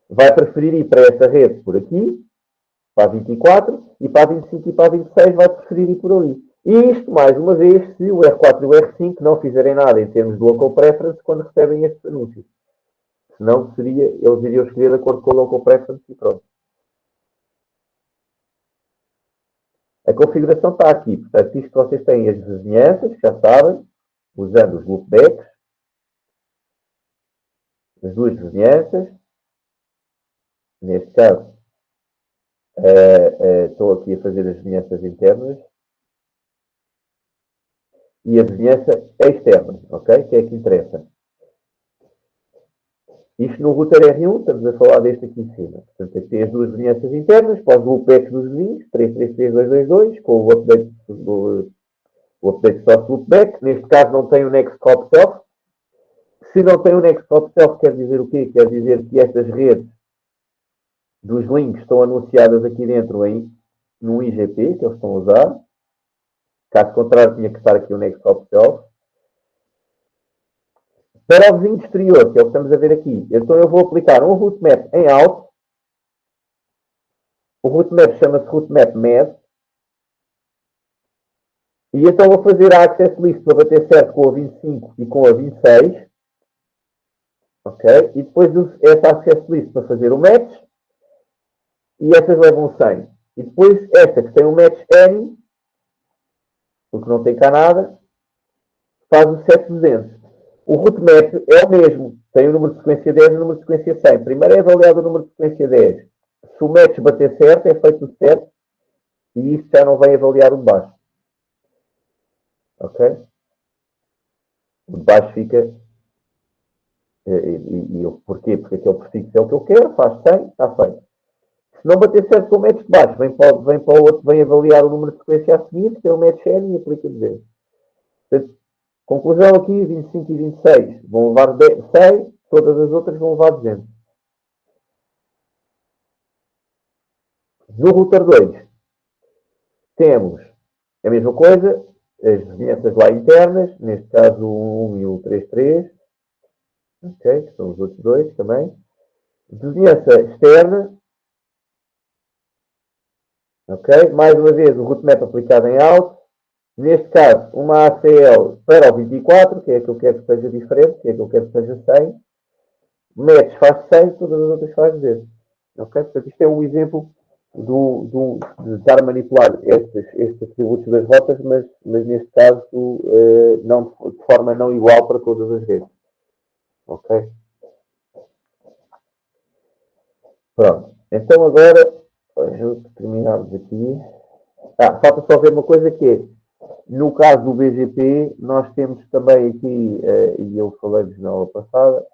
vai preferir ir para esta rede por aqui, para a 24, e para a 25 e para a 26 vai preferir ir por ali. E isto, mais uma vez, se o R4 e o R5 não fizerem nada em termos de local preference quando recebem estes anúncios. Senão, eles iriam escolher de acordo com o local preference e pronto. A configuração está aqui. Portanto, isto vocês têm as vizinhanças, que já sabem, usando os loopbacks, as duas vizinhanças. Neste caso, estou aqui a fazer as vizinhanças internas e a vizinhança externa, ok? Que é que interessa. Isto no router R1, estamos a falar deste aqui em cima. Portanto, aqui tem as duas vizinhanças internas, para os loopbacks dos vizinhos, 333222, com o update source loopback. Neste caso não tem o next hop self. Se não tem o next hop self, quer dizer o quê? Quer dizer que estas redes dos links estão anunciadas aqui dentro no IGP, que eles estão a usar. Caso contrário, tinha que estar aqui o next hop self. Para o vizinho exterior, que é o que estamos a ver aqui, então eu vou aplicar um routemap em out. O routemap chama-se routemap med. E então vou fazer a access list para bater certo com a 25 e com a 26. Ok? E depois uso essa access list para fazer o match. E essas levam 100. E depois esta que tem um match N, porque não tem cá nada, faz o 7200. O routemap é o mesmo. Tem o número de sequência 10 e o número de sequência 100. Primeiro é avaliado o número de sequência 10. Se o match bater certo, é feito o certo. E isto já não vai avaliar o de baixo. Ok? O de baixo fica... Porquê? Porque aquele prefixo é o que eu quero. Faz 100, está feito. Se não bater certo com o match de baixo, vem para o outro, vem avaliar o número de sequência a seguir, que é o match N e aplica 200. Portanto, conclusão aqui, 25 e 26 vão levar 100, todas as outras vão levar 200. No router 2, temos a mesma coisa, as vizinhanças lá internas, neste caso o 1 e o 33, ok, que são os outros dois também. Vizinhança externa, ok, mais uma vez o routemap aplicado em out. Neste caso, uma ACL para o 24, que é a que eu quero que seja diferente, que é a que eu quero que seja 100. Match faz 100, todas as outras faz 200. Ok? Portanto, isto é um exemplo de estar a manipular estes atributos das rotas, mas neste caso de forma não igual para todas as redes. Ok? Pronto. Então agora, terminamos aqui. Falta só ver uma coisa que é, no caso do BGP, nós temos também aqui, e eu falei-vos na aula passada,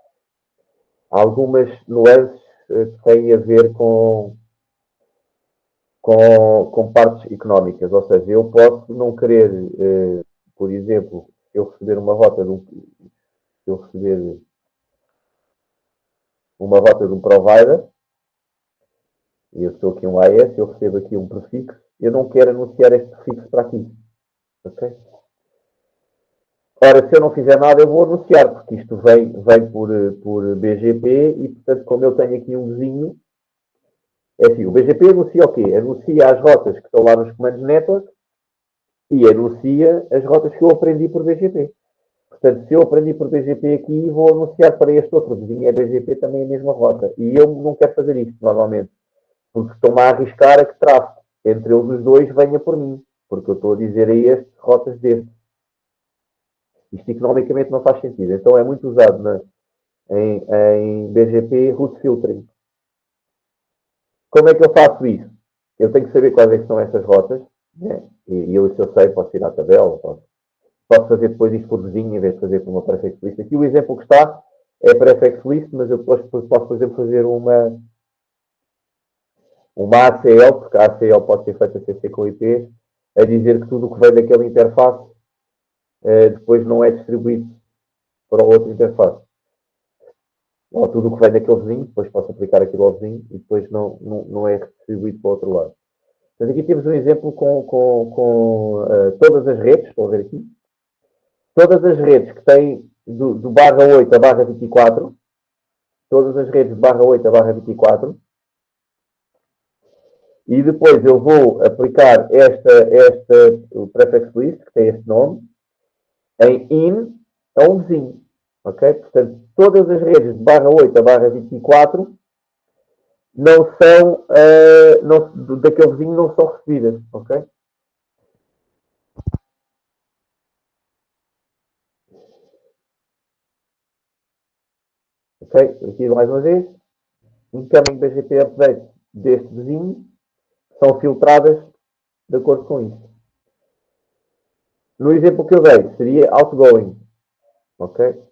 algumas nuances que têm a ver com partes económicas. Ou seja, eu posso não querer, por exemplo, eu receber uma rota de um provider, e eu sou aqui um AS, eu recebo aqui um prefixo, eu não quero anunciar este prefixo para aqui. Ok? Ora, se eu não fizer nada, eu vou anunciar, porque isto vem por BGP e, portanto, como eu tenho aqui um vizinho, é assim, o BGP anuncia o quê? Anuncia as rotas que estão lá nos comandos network e anuncia as rotas que eu aprendi por BGP. Portanto, se eu aprendi por BGP aqui, vou anunciar para este outro vizinho é BGP também a mesma rota. E eu não quero fazer isto, normalmente, porque estou-me a arriscar a que tráfego entre eles os dois venha por mim, porque eu estou a dizer a este rotas deste. Isto economicamente não faz sentido. Então é muito usado em BGP route filtering. Como é que eu faço isso? Eu tenho que saber quais é que são essas rotas, né? E eu, se eu sei, posso ir à tabela, posso fazer depois isto por vizinho, em vez de fazer por uma prefix list. Aqui o exemplo que está é prefix list, mas eu posso, por exemplo, fazer uma ACL, porque a ACL pode ser feita CC com IP, a dizer que tudo o que vem daquela interface depois não é distribuído para outra interface. Ou tudo o que vem daquele vizinho, depois posso aplicar aquilo ao vizinho e depois não é distribuído para o outro lado. Mas aqui temos um exemplo com todas as redes, estão a ver aqui, todas as redes que têm do barra 8 a barra 24, todas as redes de barra 8 a barra 24, e depois eu vou aplicar esta prefix list, que tem este nome, em in a um vizinho. Ok? Portanto, todas as redes de barra 8 a barra 24 não são, daquele vizinho não são recebidas. Ok? Ok? Aqui mais uma vez. Incoming BGP update deste vizinho são filtradas de acordo com isto. No exemplo que eu dei, seria outgoing. Ok?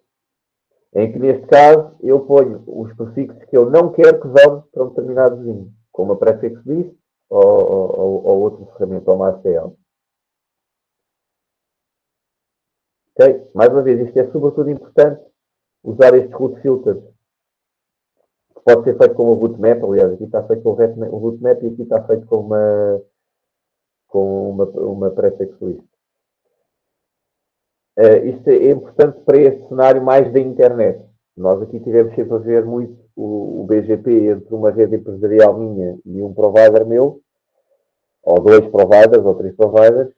Em que, neste caso, eu ponho os prefixos que eu não quero que vão para um determinado vizinho, como a prefix list ou outra ferramenta, ou uma ACL. Ok? Mais uma vez, isto é sobretudo importante, usar estes root filters, que pode ser feito com o rootmap, aliás, aqui está feito com o rootmap e aqui está feito com uma prefix list. Isto é importante para este cenário mais da internet. Nós aqui tivemos sempre a ver muito o BGP entre uma rede empresarial minha e um provider meu, ou dois providers, ou três providers.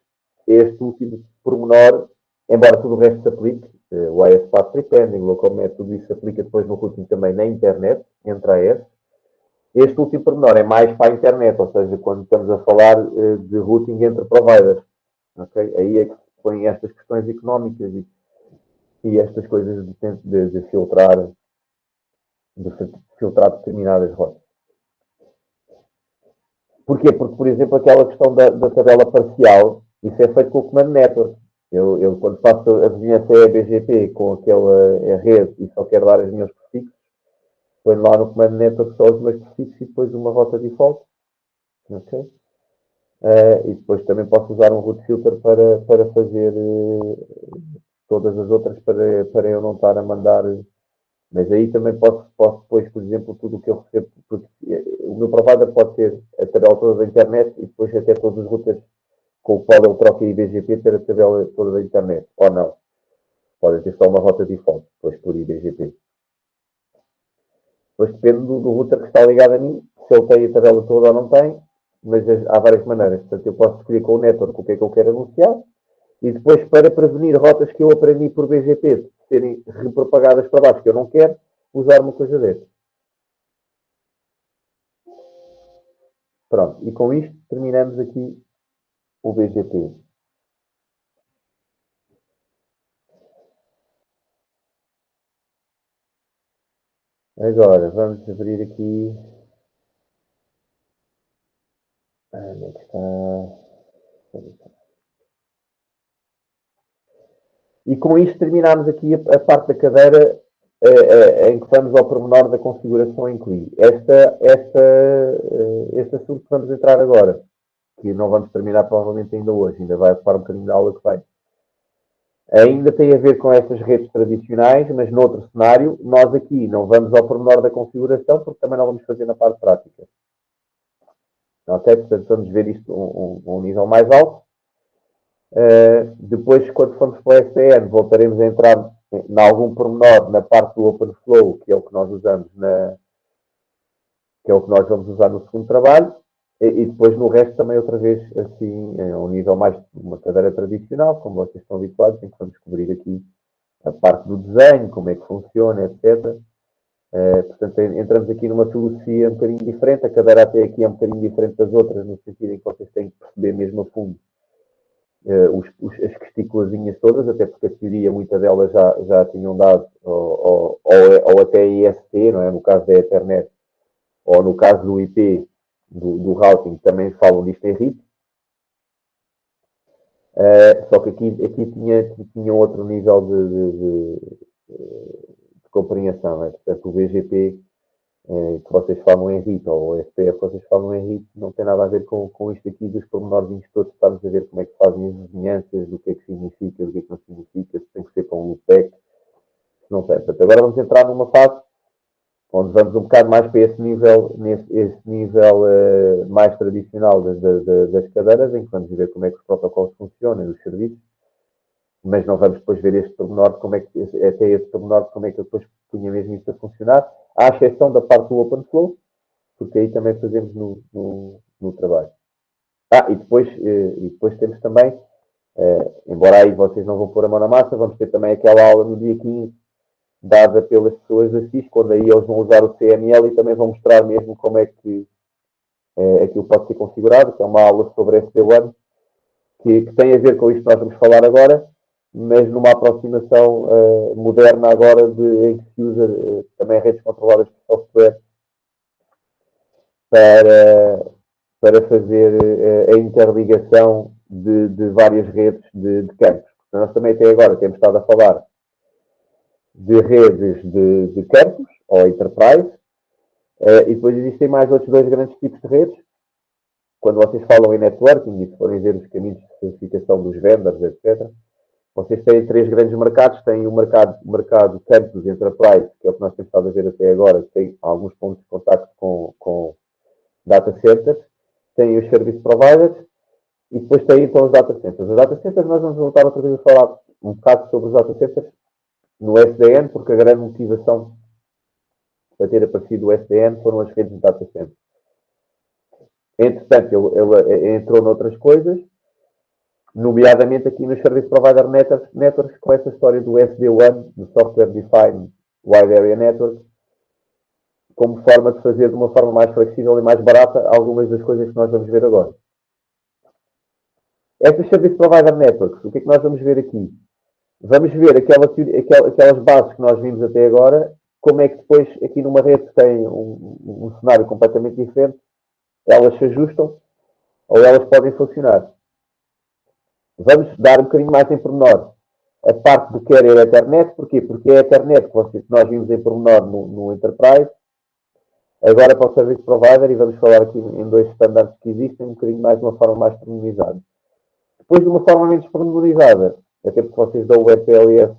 Este último pormenor, embora tudo o resto se aplique, o AS Path Prepending, o Localnet, tudo isso se aplica depois no routing também na internet, entre AS. Este último pormenor é mais para a internet, ou seja, quando estamos a falar de routing entre providers. Okay? Aí é que se põem estas questões económicas e estas coisas de filtrar determinadas rotas. Porquê? Porque, por exemplo, aquela questão da tabela parcial, isso é feito com o Command Network. Eu quando faço a vizinhança BGP com aquela rede e só quero dar os meus prefixos, ponho lá no Command Network só os meus prefixos e depois uma rota default. Okay? E depois também posso usar um root filter para fazer todas as outras para eu não estar a mandar. Mas aí também posso depois, por exemplo, tudo o que eu recebo, porque o meu provider pode ter a tabela toda da internet e depois até todos os routers com o qual ele troca IBGP ter a tabela toda da internet. Ou não. Pode ter só uma rota default, depois por IBGP. Depois depende do router que está ligado a mim, se ele tem a tabela toda ou não tem, mas há várias maneiras. Portanto, eu posso escolher com o network o que é que eu quero anunciar e depois, para prevenir rotas que eu aprendi por BGP serem repropagadas para baixo, que eu não quero, usar uma coisa dessa. Pronto, e com isto terminamos aqui o BGP. Agora, vamos abrir aqui. Onde é que está? E com isto terminamos aqui a parte da cadeira em que vamos ao pormenor da configuração em CLI. Este assunto que vamos entrar agora, que não vamos terminar provavelmente ainda hoje, ainda vai ocupar um bocadinho da aula que vem. Ainda tem a ver com essas redes tradicionais, mas noutro cenário, nós aqui não vamos ao pormenor da configuração, porque também não vamos fazer na parte prática. Ok? Portanto, vamos ver isto a um nível mais alto. Depois, quando formos para o SDN, voltaremos a entrar em algum pormenor na parte do OpenFlow, que é o que nós usamos que é o que nós vamos usar no segundo trabalho, e depois no resto também outra vez assim, a um nível mais de uma cadeira tradicional, como vocês estão habituados, em que vamos descobrir aqui a parte do desenho, como é que funciona, etc. Portanto, entramos aqui numa filosofia um bocadinho diferente, a cadeira até aqui é um bocadinho diferente das outras, no sentido em que vocês têm que perceber mesmo a fundo as gesticulazinhas todas, até porque a teoria, muitas delas já tinham dado, ou ou até IST, não é? No caso da Ethernet, ou no caso do IP, do routing, também falam disto em RIP. Só que aqui tinha outro nível de compreensão, né? Portanto, o BGP que vocês falam em RIP, ou o SPF que vocês falam em RIP, não tem nada a ver com isto aqui dos pormenorzinhos todos, estamos a ver como é que fazem as vizinhanças, do que é que significa, do que é que não significa, se tem que ser com um loopback, se não tem. Portanto, agora vamos entrar numa fase onde vamos um bocado mais para esse nível, mais tradicional das cadeiras, em que vamos ver como é que os protocolos funcionam, os serviços, mas não vamos depois ver este pormenor, até este pormenor, como é que eu depois punha mesmo isto a funcionar, à exceção da parte do OpenFlow, porque aí também fazemos no trabalho. E depois temos também, embora aí vocês não vão pôr a mão na massa, vamos ter também aquela aula no dia 15, dada pelas pessoas da Cisco, onde aí eles vão usar o CML e também vão mostrar mesmo como é que aquilo pode ser configurado, que é uma aula sobre SD-WAN, que tem a ver com isto que nós vamos falar agora, mas numa aproximação moderna agora em que se usa também redes controladas por software para fazer a interligação de várias redes de campos. Nós também até agora temos estado a falar de redes de campos, ou enterprise, e depois existem mais outros dois grandes tipos de redes. Quando vocês falam em networking, e se forem ver os caminhos de certificação dos vendors, etc., vocês têm três grandes mercados. Tem o mercado campus enterprise, que é o que nós temos estado a ver até agora, que tem alguns pontos de contacto com data centers. Tem os service providers, e depois tem então os data centers. Os data centers, nós vamos voltar outra vez a falar um bocado sobre os data centers no SDN, porque a grande motivação para ter aparecido o SDN foram as redes de data center. Entretanto, ele entrou noutras coisas, nomeadamente aqui nos Service Provider Networks, com essa história do SD-WAN, do Software Defined Wide Area Network, como forma de fazer de uma forma mais flexível e mais barata algumas das coisas que nós vamos ver agora. Estas Service Provider Networks, o que é que nós vamos ver aqui? Vamos ver aquelas bases que nós vimos até agora, como é que depois, aqui numa rede que tem um cenário completamente diferente, elas se ajustam ou elas podem funcionar. Vamos dar um bocadinho mais em pormenor a parte do Carrier Ethernet. Porquê? Porque é a Ethernet que nós vimos em pormenor no Enterprise, agora para o Service Provider, e vamos falar aqui em dois standards que existem, um bocadinho mais de uma forma mais pormenorizada. Depois, de uma forma menos pormenorizada, até porque vocês dão o EPLS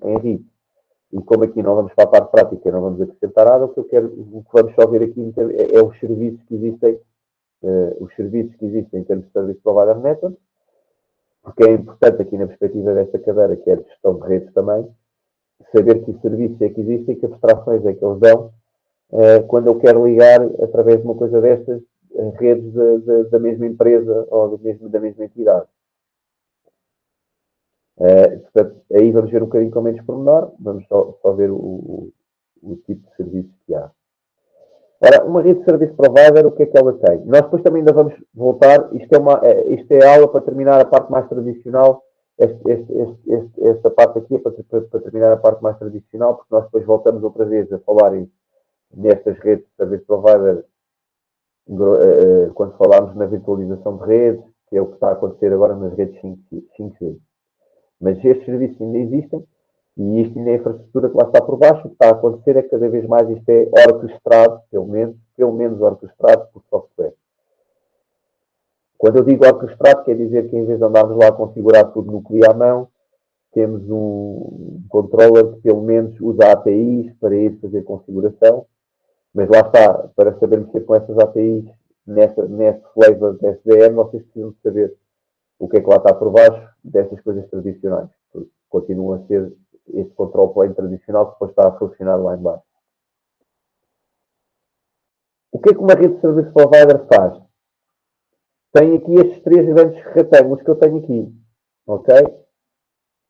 em RIP, e como aqui não vamos para a parte prática, não vamos acrescentar nada, o que vamos só ver aqui é os serviços que existem em termos de Service Provider Network, porque é importante aqui na perspectiva desta cadeira, que é de gestão de redes também, saber que serviços é que existem e que abstrações é que eles dão quando eu quero ligar, através de uma coisa destas, redes da mesma empresa ou da mesma entidade. Portanto, aí vamos ver um bocadinho com menos pormenor, vamos só ver o tipo de serviço que há. Ora, uma rede de service provider, o que é que ela tem? Nós depois também ainda vamos voltar, isto é aula para terminar a parte mais tradicional, esta parte aqui é para terminar a parte mais tradicional, porque nós depois voltamos outra vez a falar nestas redes de service provider, quando falarmos na virtualização de redes, que é o que está a acontecer agora nas redes 5G. Mas estes serviços ainda existem, e isto ainda é a infraestrutura que lá está por baixo. O que está a acontecer é que cada vez mais isto é orquestrado, pelo menos orquestrado por software. Quando eu digo orquestrado, quer dizer que em vez de andarmos lá a configurar tudo no CLI à mão, temos um controller que pelo menos usa APIs para ir fazer configuração, mas lá está, para saber mexer com essas APIs, nesse flavor de SDN, vocês precisam de saber o que é que lá está por baixo dessas coisas tradicionais, porque continua a ser este control plane tradicional que depois está a funcionar lá em baixo. O que é que uma rede de service provider faz? Tem aqui estes três grandes retângulos que eu tenho aqui. Ok?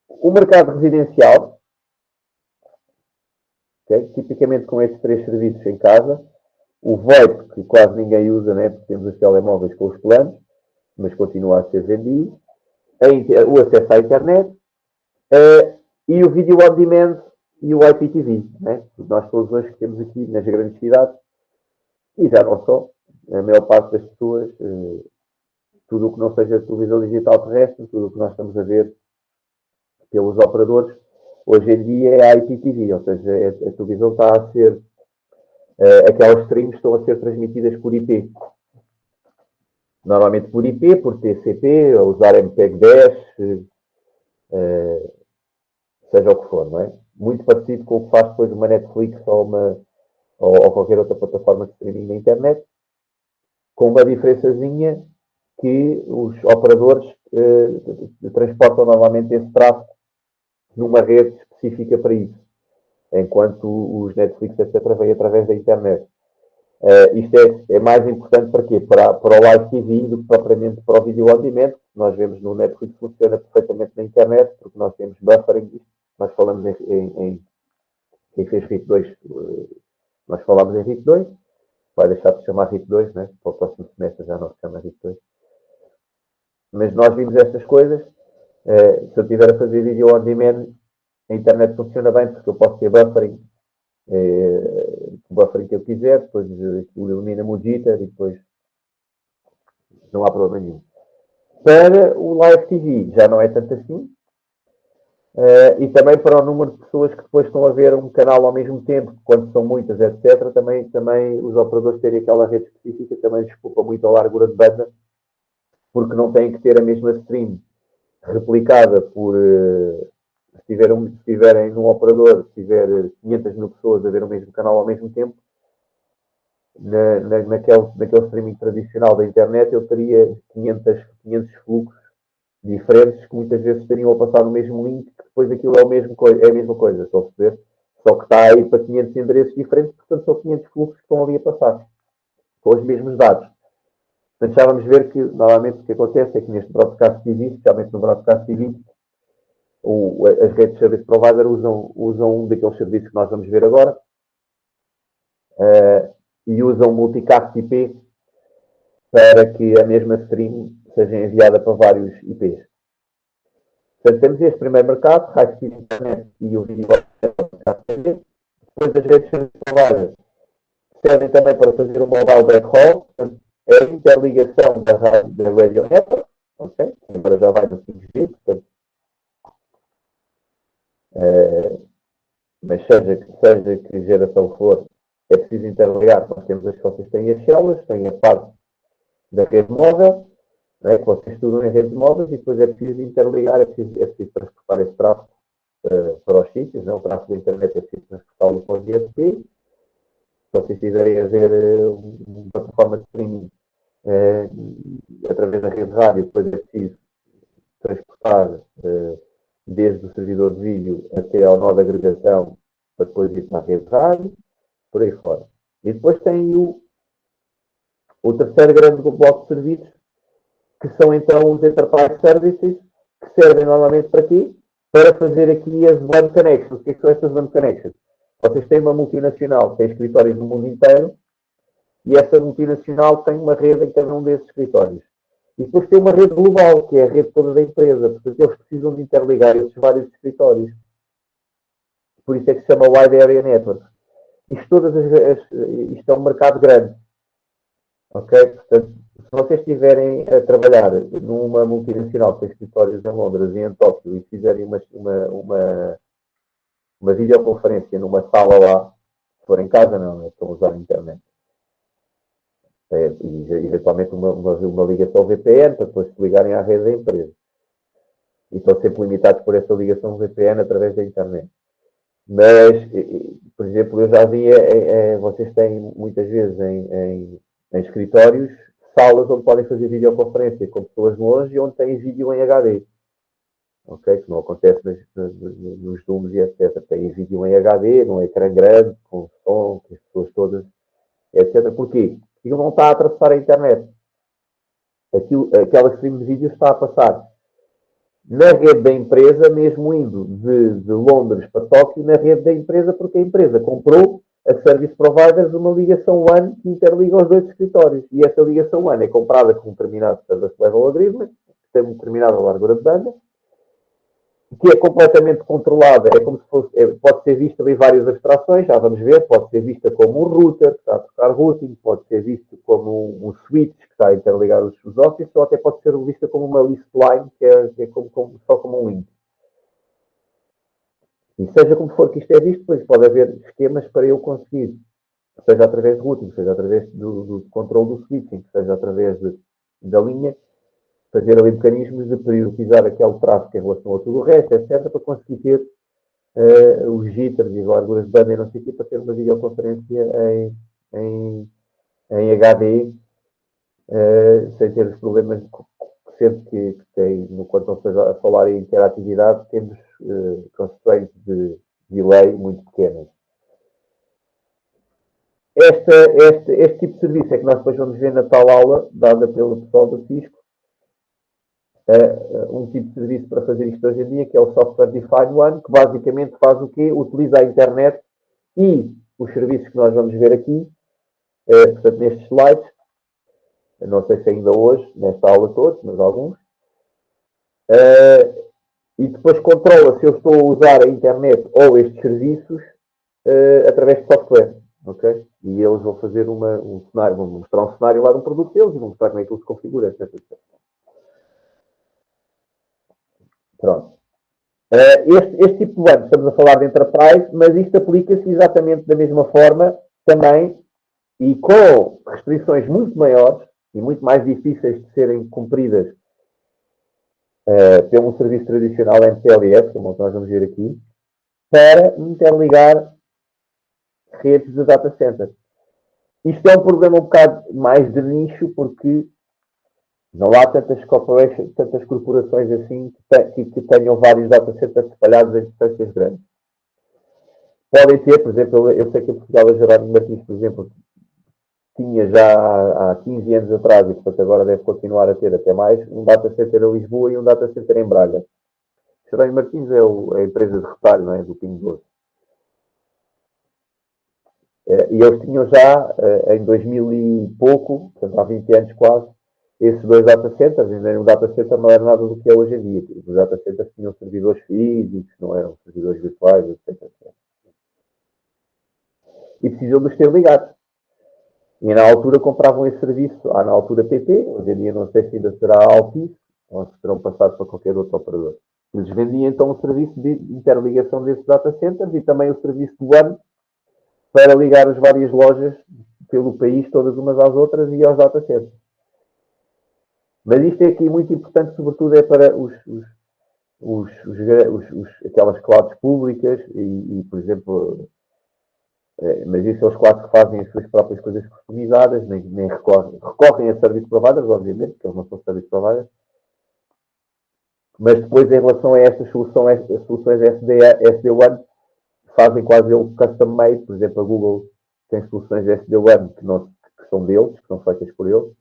O mercado residencial, okay? Tipicamente com estes três serviços em casa. O VoIP, que quase ninguém usa, né? Porque temos os telemóveis com os planos, mas continua a ser vendido. O acesso à internet. E o vídeo on demand, e o IPTV, né? Nós todos hoje que temos aqui nas grandes cidades, e já não só, a maior parte das pessoas, tudo o que não seja televisão digital terrestre, tudo o que nós estamos a ver pelos operadores, hoje em dia é a IPTV, ou seja, a televisão está a ser, aquelas streams estão a ser transmitidas por IP. Normalmente por IP, por TCP, a usar MPEG-10, seja o que for, não é? Muito parecido com o que faz depois uma Netflix ou qualquer outra plataforma de streaming na internet, com uma diferençazinha que os operadores transportam normalmente esse tráfego numa rede específica para isso, enquanto os Netflix, etc., vêm através da internet. Isto é mais importante para quê? Para o live TV do que propriamente para o vídeo on demand. Nós vemos no Netflix funciona perfeitamente na internet, porque nós temos buffering. Nós falamos quem fez RIP 2, nós falamos em RIP 2, vai deixar de chamar RIP 2, né? Para o próximo semestre já não se chama RIP 2. Mas nós vimos estas coisas. Se eu estiver a fazer vídeo on demand, a internet funciona bem, porque eu posso ter buffering, o buffering que eu quiser, depois aquilo ilumina-me o jitter e depois não há problema nenhum. Para o Live TV já não é tanto assim, e também para o número de pessoas que depois estão a ver um canal ao mesmo tempo, quando são muitas, etc., também os operadores terem aquela rede específica também desculpa muito a largura de banda, porque não têm que ter a mesma stream replicada por... se estiverem num operador, se tiver 500 mil pessoas a ver o mesmo canal ao mesmo tempo, naquele streaming tradicional da internet, eu teria 500 fluxos diferentes que muitas vezes teriam a passar no mesmo link, que depois aquilo é a mesma coisa, estão a perceber? Só que está aí para 500 endereços diferentes, portanto são 500 fluxos que estão ali a passar, com os mesmos dados. Portanto, já vamos ver que, normalmente, o que acontece é que neste Broadcast TV, especialmente no Broadcast TV, as redes de service provider usam um daqueles serviços que nós vamos ver agora, e usam multicast IP para que a mesma stream seja enviada para vários IPs. Portanto, temos este primeiro mercado, High Speed Internet e o vídeo Broadcast TV. Depois as redes de service provider servem também para fazer o mobile backhaul, portanto, é a interligação da Radio Network, ok? Agora já vai no 5G, portanto, mas seja que geração for, é preciso interligar. Nós temos as que vocês têm as células, têm a parte da rede móvel, né, que vocês estudam em redes móveis, e depois é preciso interligar, é preciso transportar esse tráfego para os sítios, né? O tráfego da internet é preciso transportá-lo para o DSP. Se vocês estiverem a ver uma plataforma de streaming através da rede rádio, depois é preciso transportar desde o servidor de vídeo até ao nó de agregação para depois ir para a rede rádio, por aí fora. E depois tem o terceiro grande bloco de serviços, que são então os Enterprise Services, que servem normalmente para quê? Para fazer aqui as WAN Connections. O que são estas WAN Connections? Vocês têm uma multinacional que tem escritórios no mundo inteiro, e essa multinacional tem uma rede em cada um desses escritórios. E depois tem uma rede global, que é a rede toda da empresa. Portanto, eles precisam de interligar esses vários escritórios. Por isso é que se chama Wide Area Network. Isto é um mercado grande. Ok? Portanto, se vocês estiverem a trabalhar numa multinacional que tem escritórios em Londres e em Tóquio e fizerem uma videoconferência numa sala lá, se for em casa, não, estão a usar a internet. E eventualmente uma ligação VPN para depois se ligarem à rede da empresa. E estão sempre limitados por essa ligação VPN através da internet. Mas, por exemplo, eu já vi, vocês têm muitas vezes em escritórios salas onde podem fazer videoconferência com pessoas longe e onde têm vídeo em HD. Ok? Que não acontece nos Zooms e etc. Têm vídeo em HD, num ecrã grande, com som, com as pessoas todas, etc. Porquê? Aquilo não está a atravessar a internet. Aquela stream de vídeo está a passar na rede da empresa, mesmo indo de Londres para Tóquio, na rede da empresa, porque a empresa comprou a Service Providers uma ligação WAN que interliga os dois escritórios. E essa ligação WAN é comprada com um determinado Service Level Agreement, que tem uma determinada largura de banda, que é completamente controlada, é como se fosse, pode ser vista em várias abstrações, já vamos ver, pode ser vista como um router, que está a tocar routing, pode ser visto como um switch, que está a interligar os offices, ou até pode ser vista como uma list line, que é só como um link. E seja como for que isto é visto, depois pode haver esquemas para eu conseguir, seja através de routing, seja através do controle do switching, seja através da linha, fazer ali mecanismos de priorizar aquele tráfego em relação a tudo o resto, etc., para conseguir ter os jitters e as larguras de banda e não sei o quê, para ter uma videoconferência em HD, sem ter os problemas sempre que tem, quando estamos a falar em interatividade, temos constraints de delay muito pequenas. Este tipo de serviço é que nós depois vamos ver na tal aula, dada pelo pessoal do Cisco, um tipo de serviço para fazer isto hoje em dia, que é o Software Defined One, que basicamente faz o quê? Utiliza a internet e os serviços que nós vamos ver aqui, portanto, nestes slides, não sei se ainda hoje, nesta aula todos, mas alguns, e depois controla se eu estou a usar a internet ou estes serviços através de software. Okay? E eles vão fazer um cenário, vão mostrar um cenário lá de um produto deles e vão mostrar como é que ele se configura, etc. Pronto. Este tipo de plano, estamos a falar de enterprise, mas isto aplica-se exatamente da mesma forma também e com restrições muito maiores e muito mais difíceis de serem cumpridas pelo serviço tradicional MPLS, como nós vamos ver aqui, para interligar redes de data center. Isto é um problema um bocado mais de nicho, porque não há tantas corporações assim que tenham vários data centers espalhados em distâncias grandes. Podem ter, por exemplo, eu sei que em Portugal a Jerónimo Martins, por exemplo, tinha já há 15 anos atrás, e portanto agora deve continuar a ter até mais, um data center em Lisboa e um data center em Braga. Jerónimo Martins é a empresa de retalho, não é? Do Pingo Doce. E eles tinham já, em 2000 e pouco, portanto há 20 anos quase, esses dois data centers. Um data center não era nada do que é hoje em dia. Os data centers tinham servidores físicos, não eram servidores virtuais, etc. E precisam de os ter ligados. E na altura compravam esse serviço, na altura PT, hoje em dia não sei se ainda será Altice, ou se serão passados para qualquer outro operador. Eles vendiam então o serviço de interligação desses data centers e também o serviço do ano para ligar as várias lojas pelo país, todas umas às outras e aos data centers. Mas isto é aqui muito importante, sobretudo é para aquelas clouds públicas e, por exemplo, mas isso são os quatro que fazem as suas próprias coisas customizadas, nem recorrem a service providers, obviamente, porque eles não são service providers. Mas depois, em relação a estas soluções SD-WAN, fazem quase ele custom made. Por exemplo, a Google tem soluções SD-WAN que são deles, que são feitas por eles,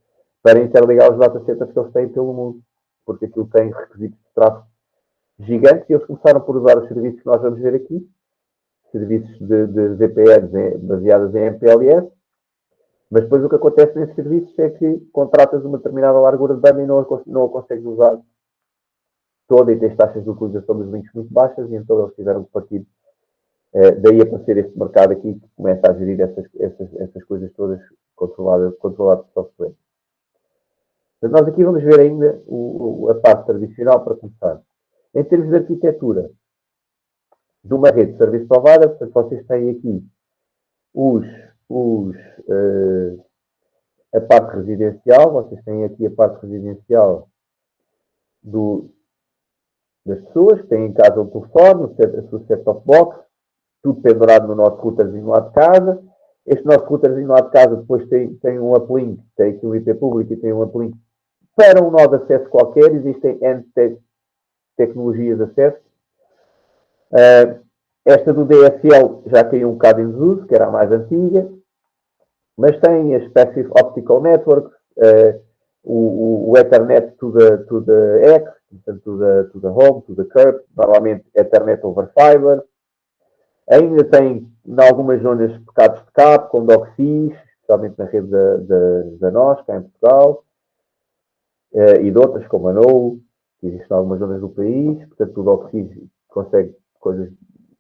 para interligar os data centers que eles têm pelo mundo, porque aquilo tem requisitos de tráfego gigantes e eles começaram por usar os serviços que nós vamos ver aqui, serviços de VPNs baseados em MPLS, mas depois o que acontece nesses serviços é que contratas uma determinada largura de banda e não a consegues usar toda e tens taxas de utilização dos links muito baixas e então eles tiveram que partir daí aparecer este mercado aqui que começa a gerir essas coisas todas controladas por software. Mas nós aqui vamos ver ainda a parte tradicional para começar. Em termos de arquitetura de uma rede de service provider, portanto, vocês têm aqui a parte residencial, vocês têm aqui a parte residencial das pessoas que têm em casa um telefone, a sua set-top box, tudo pendurado no nosso routerzinho lá de casa. Este nosso routerzinho lá de casa depois tem um uplink, tem aqui um IP público e tem um uplink para um nó de acesso qualquer. Existem N tecnologias de acesso. Esta do DSL já caiu um bocado em desuso, que era a mais antiga, mas tem as Passive Optical Networks, o Ethernet to the X, portanto, to the Home, to the Curb, normalmente Ethernet over Fiber. Ainda tem, em algumas zonas, pecados de cabo, como DOCSIS, especialmente na rede da NOS, cá em Portugal, e de outras, como a NOU. que existe em algumas zonas do país, portanto o DocSys consegue coisas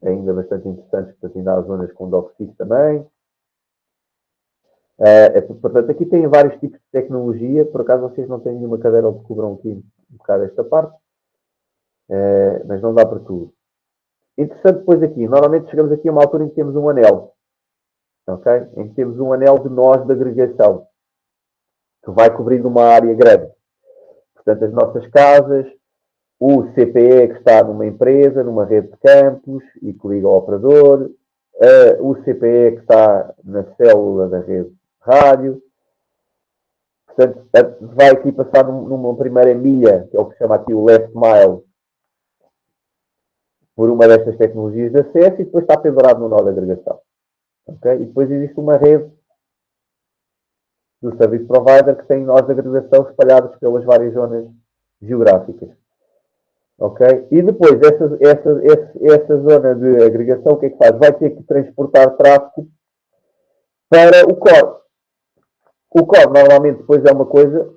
ainda bastante interessantes, portanto ainda há zonas com DocSys também. Portanto, aqui tem vários tipos de tecnologia, por acaso vocês não têm nenhuma cadeira onde cobram aqui um bocado esta parte, mas não dá para tudo. Interessante depois aqui, normalmente chegamos aqui a uma altura em que temos um anel, ok? Em que temos um anel de nós de agregação, que vai cobrindo uma área grande. Portanto, as nossas casas, o CPE que está numa empresa, numa rede de campos e que liga ao operador, o CPE que está na célula da rede de rádio. Portanto, vai aqui passar numa primeira milha, que é o que se chama aqui o last mile, por uma destas tecnologias de acesso e depois está pendurado no nó de agregação. Okay? E depois existe uma rede do service provider que tem nós de agregação espalhados pelas várias zonas geográficas. Okay? E depois, essa zona de agregação, o que é que faz? Vai ter que transportar tráfego para o core. O core, normalmente, depois é uma coisa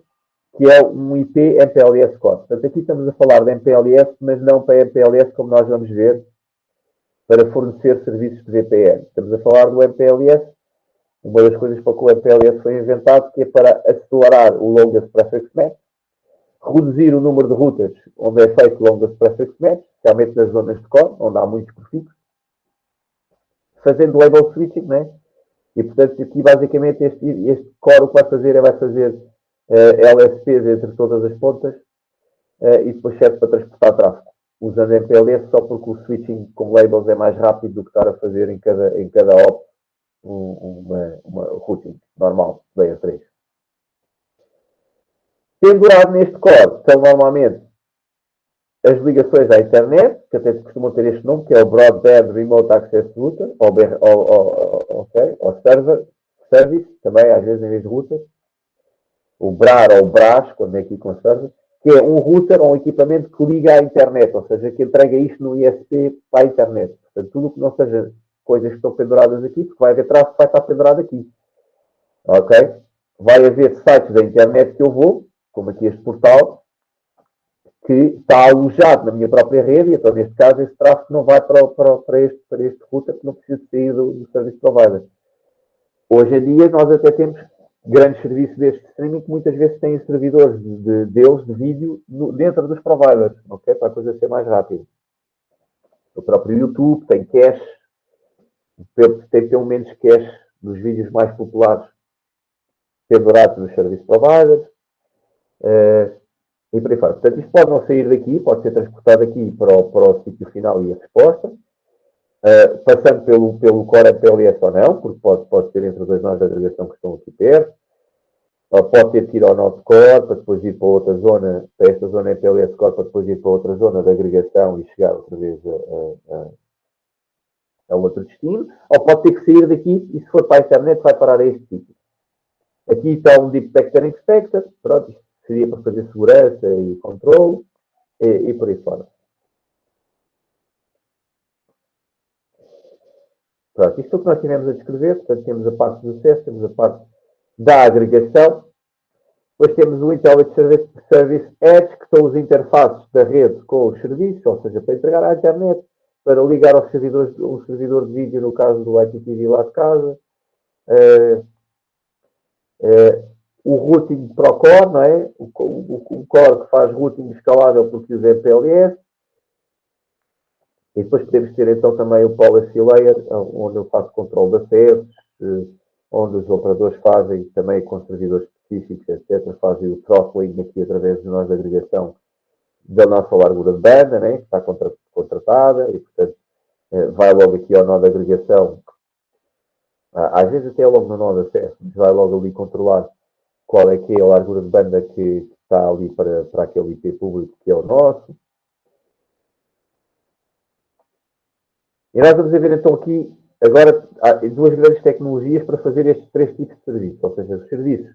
que é um IP MPLS core. Portanto, aqui estamos a falar de MPLS, mas não para MPLS, como nós vamos ver, para fornecer serviços de VPN. Estamos a falar do MPLS, uma das coisas para que o MPLS foi inventado, que é para acelerar o Longest Prefix Match, reduzir o número de routers onde é feito o Longest Prefix Match, especialmente nas zonas de core, onde há muitos prefixos, fazendo label switching, né? E, portanto, aqui, basicamente, este core o que vai fazer LSPs entre todas as pontas e depois serve para transportar tráfego, usando MPLS só porque o switching com labels é mais rápido do que estar a fazer em cada op uma routing normal, layer 3. Pendurado neste core estão normalmente as ligações à internet, que até costumam ter este nome, que é o Broadband Remote Access Router, ou server, service, também às vezes em vez de router, o BRAR ou o BRAS, quando é aqui com server, que é um router ou um equipamento que liga à internet, ou seja, que entrega isto no ISP para a internet. Portanto, tudo o que não seja coisas que estão penduradas aqui, porque vai haver tráfego, vai estar pendurado aqui. Ok? Vai haver sites da internet que eu vou, como aqui este portal, que está alojado na minha própria rede, e então, neste caso, esse tráfego não vai para este router, que não precisa sair do service provider. Hoje em dia, nós até temos grandes serviços deste streaming que muitas vezes têm servidores de vídeo dentro dos providers, ok? Para a coisa ser mais rápida. O próprio YouTube tem cache, tem pelo menos cache dos vídeos mais populares pendurados nos service providers. E por aí fora. Portanto, isto pode não sair daqui, pode ser transportado aqui para o sítio final e a resposta, passando pelo Core MPLS ou não, porque pode ser entre os dois nós de agregação que estão aqui perto, pode ter que ir ao nosso Core para depois ir para outra zona, para esta zona MPLS Core, para depois ir para outra zona de agregação e chegar outra vez a outro destino, ou pode ter que sair daqui e se for para a internet vai parar a este sítio. Aqui está um Deep Vector Inspector, pronto, isto seria para fazer segurança e controle e por aí fora. Pronto, isto é o que nós tivemos a descrever, portanto temos a parte do acesso, temos a parte da agregação, depois temos o Intelligent Service Edge, que são os interfaces da rede com os serviços, ou seja, para entregar à internet, para ligar aos servidores, um servidor de vídeo, no caso do IPTV lá de casa, o routing para o core, não é? O core que faz routing escalável porque usa MPLS. E depois podemos ter então também o Policy Layer, onde eu faço controle de acessos, onde os operadores fazem também com servidores específicos, etc., fazem o throttling aqui através de nós de agregação da nossa largura de banda, né? Que está contratada, e portanto vai logo aqui ao nó de agregação. Às vezes até logo no nó de acesso, mas vai logo ali controlar qual é que é a largura de banda que está ali para aquele IP público que é o nosso. E nós vamos ver então aqui, agora, há duas grandes tecnologias para fazer estes três tipos de serviços, ou seja, os serviços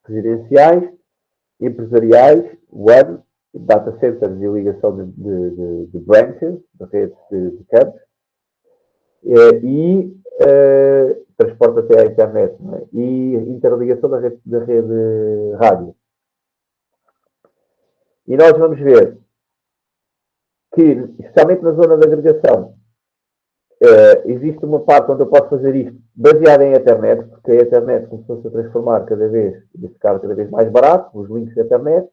residenciais, empresariais, web, data centers e ligação de branches, de redes de campos, e transporte até à internet, é? E interligação da rede rádio. E nós vamos ver que, especialmente na zona da agregação, existe uma parte onde eu posso fazer isto baseada em internet, porque a internet começou-se a transformar cada vez, e ficar cada vez mais barato, os links da internet,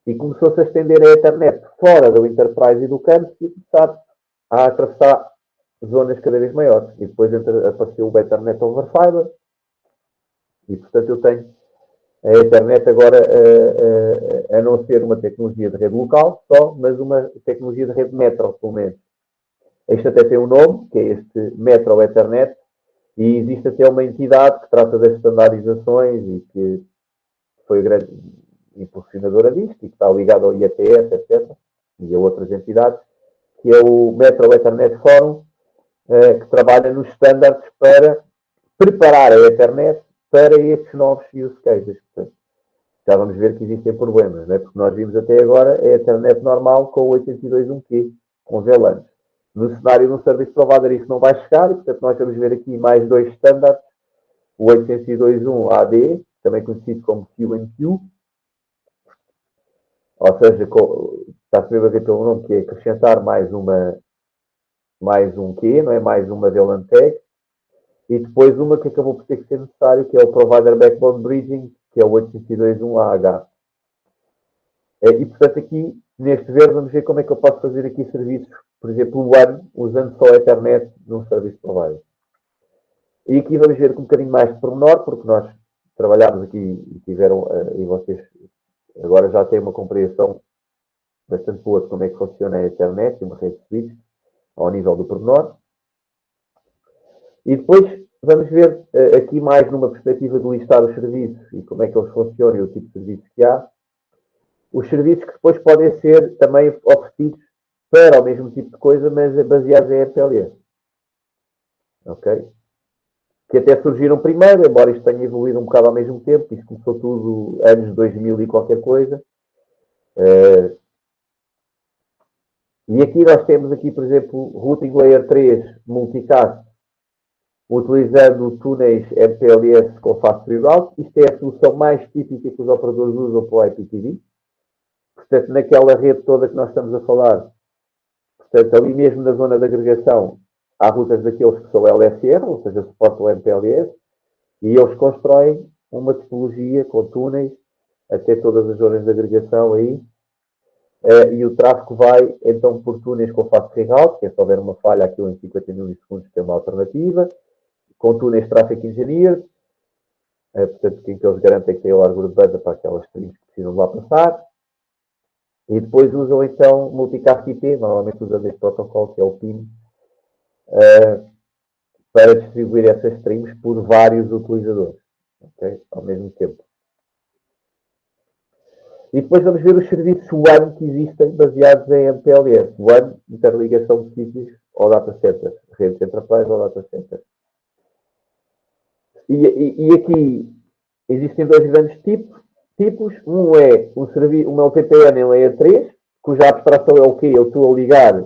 e começou-se a estender a internet fora do enterprise e do campus e começar a atravessar zonas cada vez maiores. E depois apareceu o Ethernet over Fiber, e portanto eu tenho a internet agora a não ser uma tecnologia de rede local só, mas uma tecnologia de rede metro, pelo menos. Este até tem um nome, que é este Metro Ethernet, e existe até uma entidade que trata das standardizações e que foi a grande impulsionadora disto e que está ligada ao IETF, etc., e a outras entidades, que é o Metro Ethernet Forum, que trabalha nos standards para preparar a Ethernet para estes novos use cases. Portanto, já vamos ver que existem problemas, não é? Porque nós vimos até agora a Ethernet normal com o 802.1q, com VLANs. No cenário de um service provider isso não vai chegar, e portanto nós vamos ver aqui mais dois standards, o 802.1 AD, também conhecido como QNQ, ou seja, está a ver pelo nome, que é acrescentar mais um Q, não é? Mais uma VLAN tag, e depois uma que acabou por ter que ser necessário, que é o Provider Backbone Bridging, que é o 802.1AH. E portanto aqui, neste ver, vamos ver como é que eu posso fazer aqui serviços, por exemplo, o WAN, usando só a Ethernet num serviço provider. E aqui vamos ver com um bocadinho mais de pormenor, porque nós trabalhámos aqui e tiveram, e vocês agora já têm uma compreensão bastante boa de como é que funciona a Ethernet e uma rede de switch ao nível do pormenor. E depois vamos ver aqui mais numa perspectiva de listar os serviços e como é que eles funcionam e o tipo de serviços que há. Os serviços que depois podem ser também oferecidos para o mesmo tipo de coisa, mas baseados em MPLS. Ok? Que até surgiram primeiro, embora isto tenha evoluído um bocado ao mesmo tempo. Isto começou tudo anos 2000 e qualquer coisa. E aqui nós temos aqui, por exemplo, Routing Layer 3 Multicast, utilizando túneis MPLS com Fast Reroute. Isto é a solução mais típica que os operadores usam para o IPTV. Portanto, naquela rede toda que nós estamos a falar, portanto, ali mesmo na zona de agregação, há rutas daqueles que são LSR, ou seja, suportam o MPLS, e eles constroem uma topologia com túneis até todas as zonas de agregação aí, e o tráfego vai então por túneis com fast reroute, que é se houver uma falha aquilo em 50 milissegundos tem uma alternativa, com túneis traffic engineered, portanto, que eles garantem que tem a largura de banda para aquelas streams que precisam de lá passar. E depois usam então multicast IP, normalmente usando este protocolo que é o PIN, para distribuir essas streams por vários utilizadores, okay? Ao mesmo tempo. E depois vamos ver os serviços WAN que existem baseados em MPLS. WAN, interligação de sítios ou data centers, redes enterprise ou data centers. E aqui existem dois grandes tipos. Um é uma VPN em Layer 3, cuja abstração é o quê? Eu estou a ligar.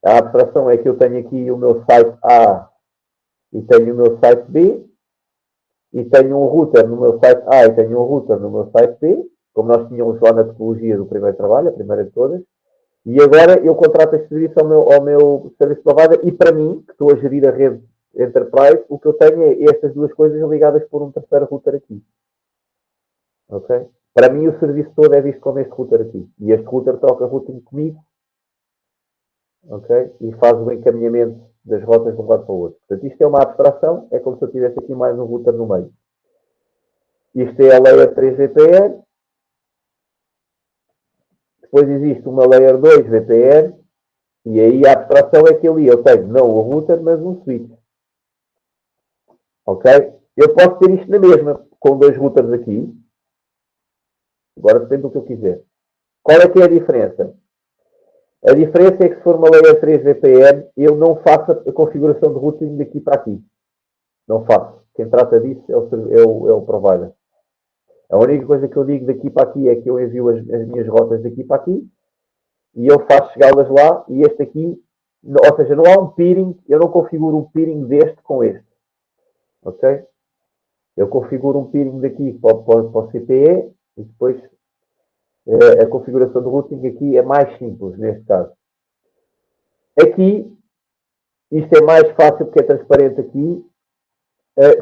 A abstração é que eu tenho aqui o meu site A e tenho o meu site B, e tenho um router no meu site A e tenho um router no meu site B, como nós tínhamos lá na topologia do primeiro trabalho, a primeira de todas, e agora eu contrato este serviço ao meu serviço provider, e para mim, que estou a gerir a rede Enterprise, o que eu tenho é estas duas coisas ligadas por um terceiro router aqui. Ok? Para mim o serviço todo é visto como este router aqui. E este router troca routing comigo, ok? E faz o encaminhamento das rotas de um lado para o outro. Portanto, isto é uma abstração, é como se eu tivesse aqui mais um router no meio. Isto é a Layer 3 VPN. Depois existe uma Layer 2 VPN. E aí a abstração é que ali eu tenho não o router, mas um switch. Ok? Eu posso ter isto na mesma, com dois routers aqui. Agora depende do que eu quiser. Qual é que é a diferença? A diferença é que se for uma Layer 3 VPN, eu não faço a configuração de routing daqui para aqui. Não faço. Quem trata disso é o provider. A única coisa que eu digo daqui para aqui é que eu envio as minhas rotas daqui para aqui e eu faço chegá-las lá, e este aqui, ou seja, não há um peering, eu não configuro um peering deste com este. Ok? Eu configuro um peering daqui para o CPE e depois A configuração do routing aqui é mais simples, neste caso. Aqui, isto é mais fácil porque é transparente aqui.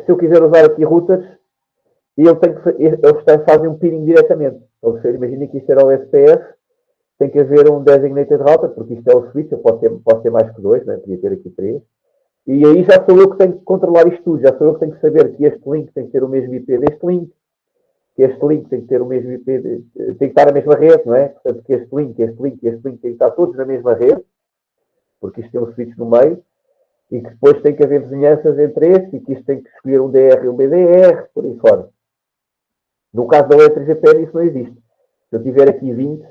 Se eu quiser usar aqui routers, eles fazem um peering diretamente. Imagina que isto era o SPS, tem que haver um designated router, porque isto é o switch, eu posso ter mais que dois, né? Podia ter aqui três. E aí já sou eu que tenho que controlar isto tudo, já sou eu que tenho que saber que este link tem que ter o mesmo IP deste link, que este link tem que ter o mesmo IP, tem que estar na mesma rede, não é? Portanto, que este link tem que estar todos na mesma rede, porque isto tem um switch no meio, e que depois tem que haver vizinhanças entre estes, e que isto tem que escolher um DR e um BDR, por aí fora. No caso da OE3GPN isso não existe. Se eu tiver aqui 20,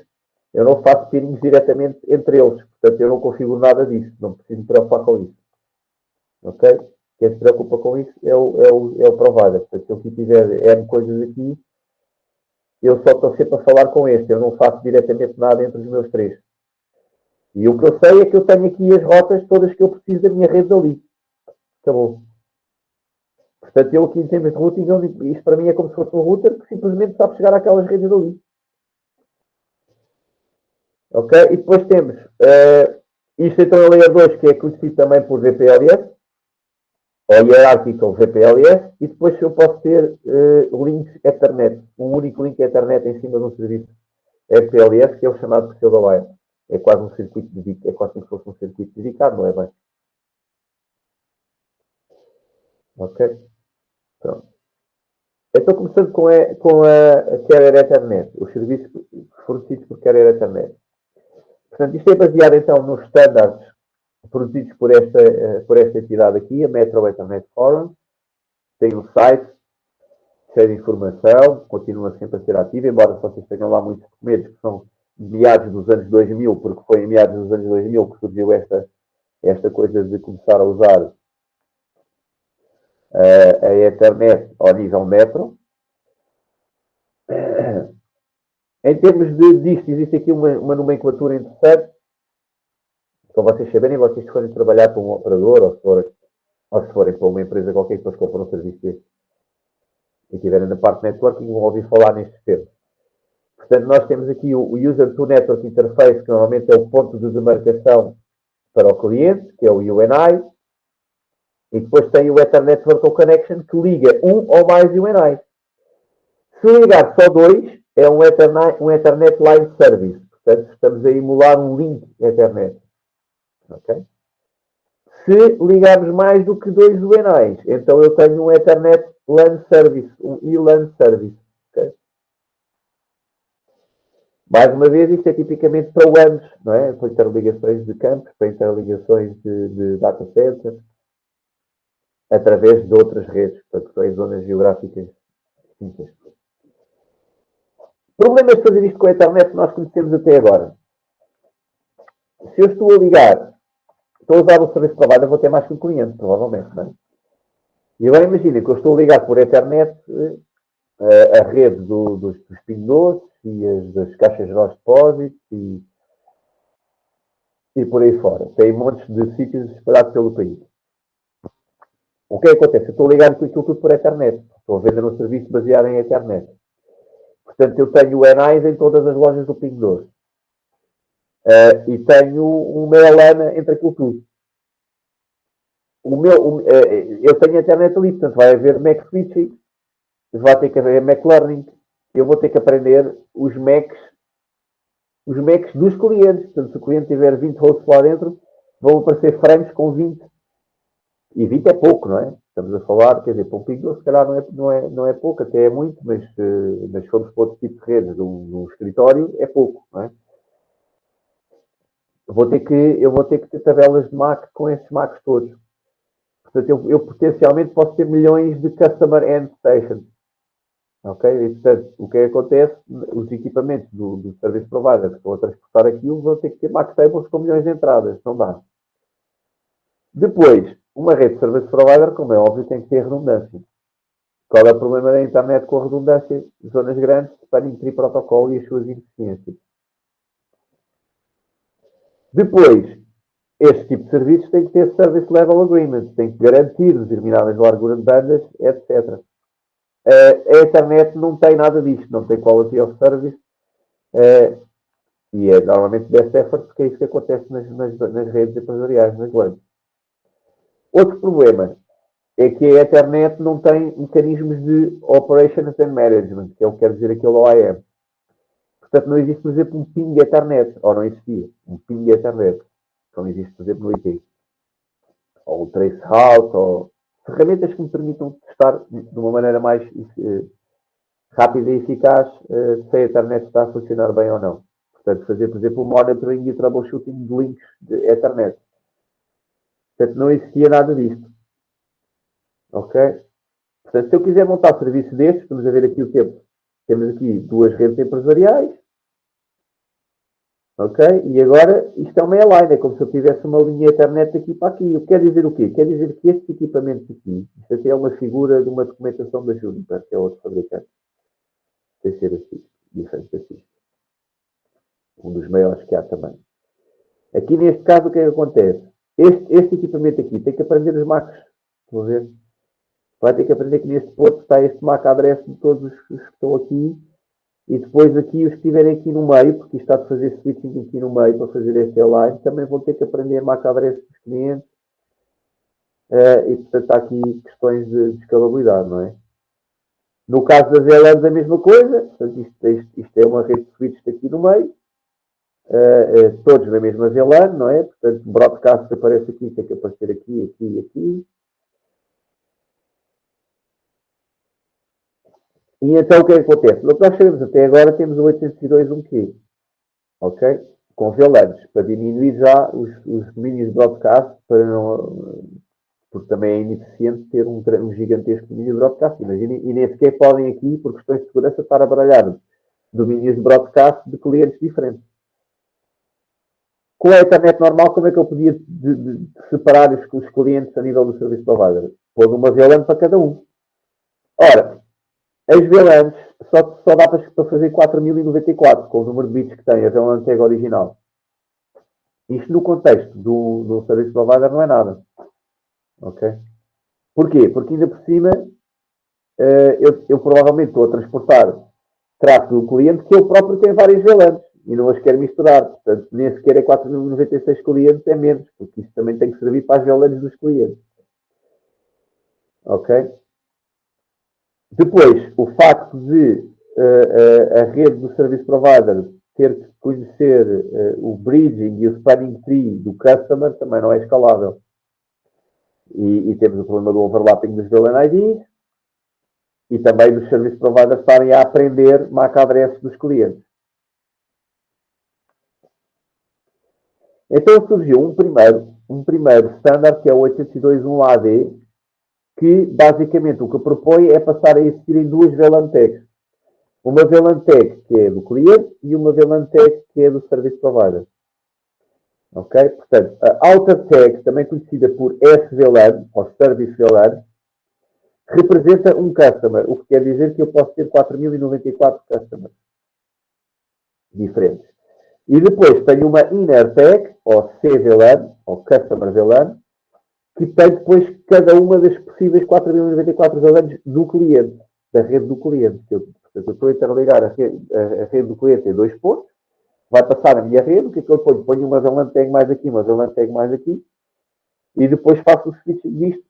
eu não faço peerings diretamente entre eles. Portanto, eu não configuro nada disso. Não preciso me preocupar com isso. Ok? Quem se preocupa com isso é o provider. Portanto, se eu aqui tiver N coisas aqui, eu só estou sempre a falar com este. Eu não faço diretamente nada entre os meus três. E o que eu sei é que eu tenho aqui as rotas todas que eu preciso da minha rede dali. Acabou. Portanto, eu aqui em termos de routing, isto para mim é como se fosse um router que simplesmente sabe chegar àquelas redes dali. Ok? E depois temos isto então é o Layer 2, que é conhecido também por VPLS, ou Hierarchical VPLS, e depois eu posso ter links Ethernet, um único link Ethernet em cima de um serviço VPLS, que é o chamado pseudo-wire. É quase um circuito dedicado, é quase como se fosse um circuito dedicado, não é bem? Ok? Pronto. Então, começando com a Carrier Ethernet, os serviços fornecidos por Carrier Ethernet. Portanto, isto é baseado então nos standards produzidos por esta entidade aqui, a Metro Ethernet Forum. Tem um site cheio de informação, continua sempre a ser ativo, embora vocês tenham lá muitos documentos que são de meados dos anos 2000, porque foi em meados dos anos 2000 que surgiu esta coisa de começar a usar a Ethernet ao nível Metro. Em termos disto, existe aqui uma nomenclatura interessante. Para vocês saberem, vocês forem trabalhar para um operador ou se forem para uma empresa qualquer que depois compram um serviço deste e estiverem na parte de networking, vão ouvir falar nestes termos. Portanto, nós temos aqui o User to Network Interface, que normalmente é o ponto de demarcação para o cliente, que é o UNI, e depois tem o Ethernet Virtual Connection, que liga um ou mais UNI. Se ligar só dois, é um Ethernet Line Service. Portanto, estamos a emular um link Ethernet. Okay? Se ligarmos mais do que dois UNIs, então eu tenho um Ethernet LAN Service, um ELAN Service. Okay? Mais uma vez, isto é tipicamente para WANs, não é? Para interligações de campos, para interligações de data centers, através de outras redes, portanto, são em zonas geográficas distintas. Problemas de fazer isto com a internet que nós conhecemos até agora. Se eu estou a ligar, estou a usar o serviço provider, vou ter mais que um cliente, provavelmente, não é? E agora imaginem que eu estou a ligar por internet a rede dos PIN-doces e das caixas de depósitos e por aí fora. Tem montes de sítios espalhados pelo país. O que acontece? Eu estou ligado com aquilo tudo por internet. Estou a vender um serviço baseado em internet. Portanto, eu tenho UNIs em todas as lojas do Pingo Doce. E tenho uma LAN entre aquilo tudo. Eu tenho internet ali, portanto vai haver Mac Switching, vai ter que haver Mac Learning. Eu vou ter que aprender os Macs dos clientes. Portanto, se o cliente tiver 20 hosts lá dentro, vão aparecer frames com 20. E 20 é pouco, não é? Estamos a falar, quer dizer, para um Pingo se calhar não é pouco, até é muito, mas se formos para outro tipo de redes, num escritório, é pouco, não é? Eu vou ter que ter tabelas de Mac com esses Macs todos. Portanto, eu potencialmente posso ter milhões de Customer End Stations. Ok? E, portanto, o que acontece? Os equipamentos do Service Provider que estão a transportar aquilo vão ter que ter Mac Tables com milhões de entradas. Não dá. Depois, uma rede de Service Provider, como é óbvio, tem que ter redundância. Qual é o problema da internet com a redundância? Zonas grandes, Spanning Tree Protocol e as suas ineficiências. Depois, este tipo de serviços tem que ter Service Level Agreements, tem que garantir determinadas larguras de bandas, etc. A internet não tem nada disto, não tem Quality of Service, E é normalmente best effort, porque é isso que acontece nas redes empresariais, nas LANs. Outro problema é que a Ethernet não tem mecanismos de Operations and Management, que é o que quer dizer aquele OAM. Portanto, não existe, por exemplo, um ping Ethernet, ou não existia, um ping Ethernet. Não existe, por exemplo, no IP. Ou o Traceroute, ou ferramentas que me permitam testar de uma maneira mais rápida e eficaz se a Ethernet está a funcionar bem ou não. Portanto, fazer, por exemplo, o monitoring e o troubleshooting de links de Ethernet. Portanto, não existia nada disto. Ok? Portanto, se eu quiser montar serviço destes, vamos a ver aqui o tempo. Temos aqui duas redes empresariais. Ok? E agora, isto é uma line, é como se eu tivesse uma linha Ethernet daqui para aqui. Quer dizer o quê? Quer dizer que estes equipamentos aqui, isto até é uma figura de uma documentação da Juniper, que é outro fabricante. Tem ser assim, diferente assim. Um dos maiores que há também. Aqui neste caso, o que é que acontece? Este equipamento aqui tem que aprender os MACs. Estão a ver? Vai ter que aprender que neste porto está este MAC address de todos os que estão aqui. E depois aqui, os que estiverem aqui no meio, porque isto está de fazer switching aqui no meio para fazer este line, também vão ter que aprender MAC address dos clientes. E portanto há aqui questões de escalabilidade, não é? No caso das VLANs a mesma coisa. Portanto, isto é uma rede de switches aqui no meio. Todos na mesma VLAN, não é? Portanto, o broadcast que aparece aqui tem que aparecer aqui, aqui e aqui. E então o que é que acontece? No que nós sabemos até agora temos o 802.1Q, ok? Com VLANs, para diminuir já os domínios de broadcast, para não, porque também é ineficiente ter um gigantesco domínio de broadcast. Imaginem, e nem sequer podem aqui, por questões de segurança, estar a baralhar domínios de broadcast de clientes diferentes. Com a internet normal, como é que eu podia separar os clientes a nível do serviço provider? Pôr uma VLAN para cada um. Ora, as VLANs só dá para fazer 4094, com o número de bits que tem a VLAN tag original. Isto no contexto do serviço provider não é nada. Ok? Porquê? Porque ainda por cima eu provavelmente estou a transportar tráfego do cliente que ele próprio tem várias VLANs e não as quero misturar. Portanto, nem sequer é 4096 clientes, é menos, porque isso também tem que servir para as VLANs dos clientes. Ok? Depois, o facto de a rede do service provider ter que conhecer o bridging e o spanning tree do customer também não é escalável. E temos o problema do overlapping dos VLAN IDs e também dos service providers estarem a aprender MAC address dos clientes. Então surgiu um primeiro standard que é o 802.1AD, que basicamente o que propõe é passar a existir em duas VLAN tags. Uma VLAN tag que é do cliente e uma VLAN tag que é do service provider. Ok? Portanto, a outer tag, também conhecida por SVLAN, ou Service VLAN, representa um customer, o que quer dizer que eu posso ter 4094 customers diferentes. E depois tenho uma inner tag, ou CVLAN, ou Customer VLAN, que tem depois cada uma das possíveis 4094 VLANs do cliente, da rede do cliente. Portanto, eu estou a interligar a rede do cliente em dois pontos, vai passar a minha rede, o que é que eu ponho? Ponho uma VLAN tag mais aqui, uma VLAN tag mais aqui, e depois faço o switch disto.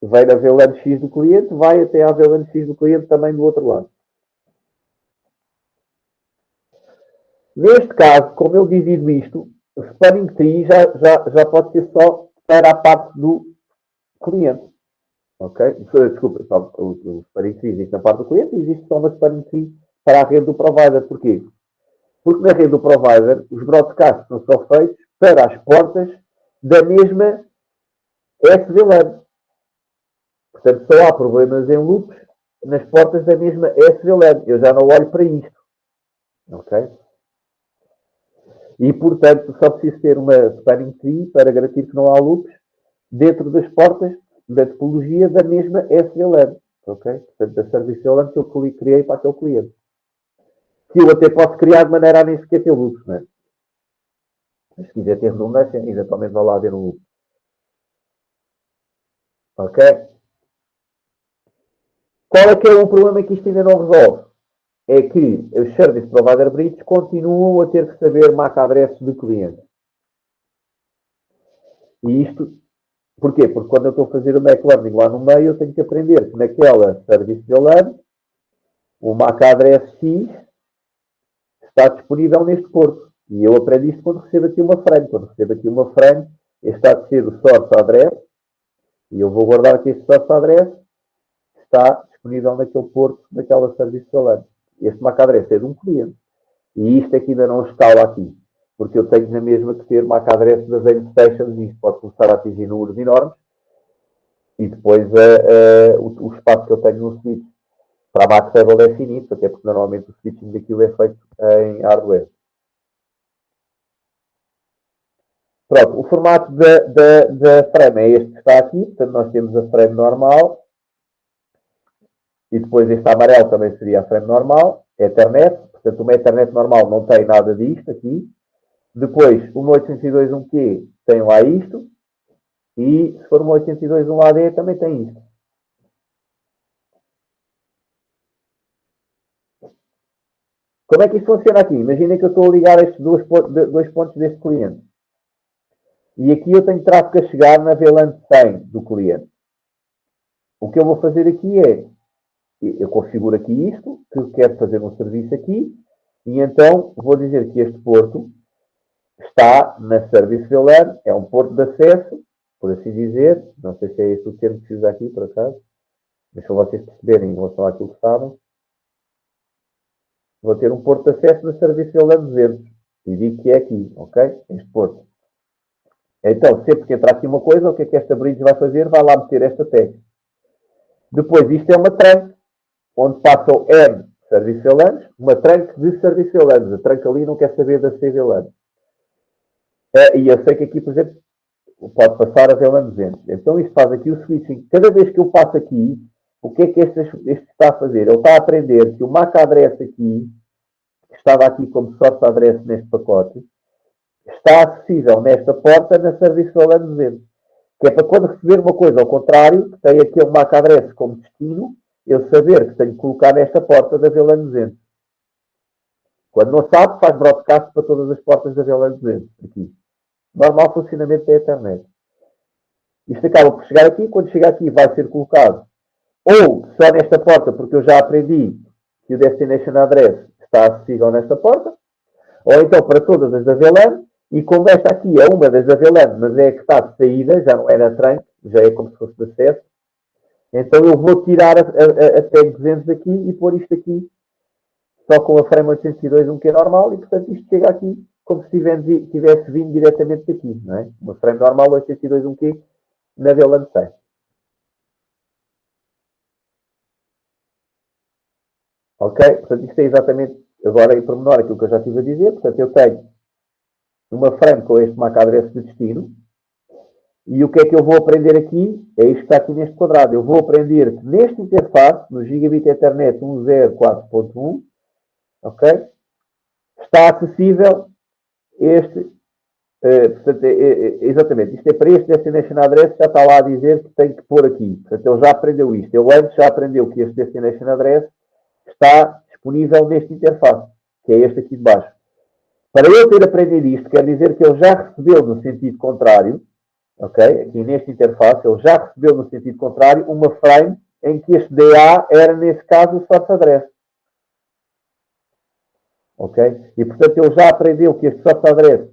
Vai na VLAN X do cliente, vai até à VLAN X do cliente também do outro lado. Neste caso, como eu divido isto, o spanning tree já pode ser só para a parte do cliente. Ok? Desculpa, só, o spanning tree existe na parte do cliente e existe só uma spanning tree para a rede do provider. Porquê? Porque na rede do provider, os broadcasts são só feitos para as portas da mesma SVLAN. Portanto, só há problemas em loops nas portas da mesma SVLAN. Eu já não olho para isto. Ok? E, portanto, só preciso ter uma spanning tree para garantir que não há loops dentro das portas da topologia da mesma SVLAN. Ok? Portanto, da service VLAN que eu criei para aquele cliente. Que eu até posso criar de maneira a nem sequer ter loops, não é? Mas se quiser ter redundância, eventualmente vai lá haver um loop. Ok? Qual é que é o problema que isto ainda não resolve? é que os Service Provider Bridge continuam a ter que saber MAC address de cliente. E isto, porquê? Porque quando eu estou a fazer o Mac Learning lá no meio, eu tenho que aprender que naquela Service VLAN, o MAC address X está disponível neste porto. E eu aprendo isto quando recebo aqui uma frame. Quando recebo aqui uma frame, este está a ser o source address, e eu vou guardar aqui este source address, está disponível naquele porto, naquela serviço VLAN. Este MAC address é de um cliente. E isto aqui ainda não escala aqui. Porque eu tenho na mesma que ter MAC address das endstations, e isto pode começar a atingir números enormes. E depois o espaço que eu tenho no switch para a MAC table é finito, até porque normalmente o switching daquilo é feito em hardware. Pronto, o formato da frame é este que está aqui. Portanto, nós temos a frame normal. E depois este amarelo também seria a frame normal. Ethernet. Portanto, uma Ethernet normal não tem nada disto aqui. Depois, uma 802.1Q tem lá isto. E se for uma 802.1AD também tem isto. Como é que isto funciona aqui? Imaginem que eu estou a ligar estes dois pontos deste cliente. E aqui eu tenho tráfego a chegar na VLAN 100 do cliente. O que eu vou fazer aqui é, eu configuro aqui isto, que eu quero fazer um serviço aqui, e então vou dizer que este porto está na Service VLAN, é um porto de acesso, por assim dizer, não sei se é este o termo que se usa aqui, por acaso, mas para vocês perceberem em relação àquilo que sabem, vou ter um porto de acesso na Service VLAN 200, e digo que é aqui, ok? Este porto. Então, sempre que entrar aqui uma coisa, o que é que esta bridge vai fazer? Vai lá meter esta tag. Depois, isto é uma trunk, onde passam N Service VLANs, uma trunk de Service VLANs. A trunk ali não quer saber da CVLAN. E eu sei que aqui, por exemplo, pode passar a VLAN 200. Então, isto faz aqui o switching. Cada vez que eu passo aqui, o que é que este está a fazer? Ele está a aprender que o MAC address aqui, que estava aqui como source address neste pacote, está acessível nesta porta na Service VLAN 200. Que é para quando receber uma coisa ao contrário, que tem aquele MAC address como destino, eu saber que tenho que colocar nesta porta da VLAN 200. Quando não sabe, faz broadcast para todas as portas da VLAN 200. Aqui. Normal funcionamento da internet. Isto acaba por chegar aqui. Quando chegar aqui, vai ser colocado ou só nesta porta, porque eu já aprendi que o Destination Address está acessível nesta porta, ou então para todas as da VLAN. E como esta aqui é uma das AVLAN, mas é a que está de saída, já não é na trunk, já é como se fosse de acesso, então eu vou tirar a tag 200 aqui e pôr isto aqui só com a frame 802, que é normal, e portanto isto chega aqui como se tivesse vindo diretamente daqui, não é? Uma frame normal 802, que na VLAN 100. Ok? Portanto isto é exatamente, agora em pormenor, aquilo que eu já estive a dizer. Portanto eu tenho uma frame com este MAC address de destino. E o que é que eu vou aprender aqui? É isto que está aqui neste quadrado. Eu vou aprender que neste interface, no Gigabit Ethernet 104.1, ok? Está acessível este, portanto, exatamente, isto é para este Destination Address, já está lá a dizer que tem que pôr aqui. Portanto, ele já aprendeu isto. Ele antes já aprendeu que este Destination Address está disponível neste interface, que é este aqui de baixo. Para eu ter aprendido isto, quer dizer que ele já recebeu no sentido contrário, ok? Aqui neste interface, ele já recebeu no sentido contrário uma frame em que este DA era, nesse caso, o source address. Ok? E, portanto, ele já aprendeu que este source address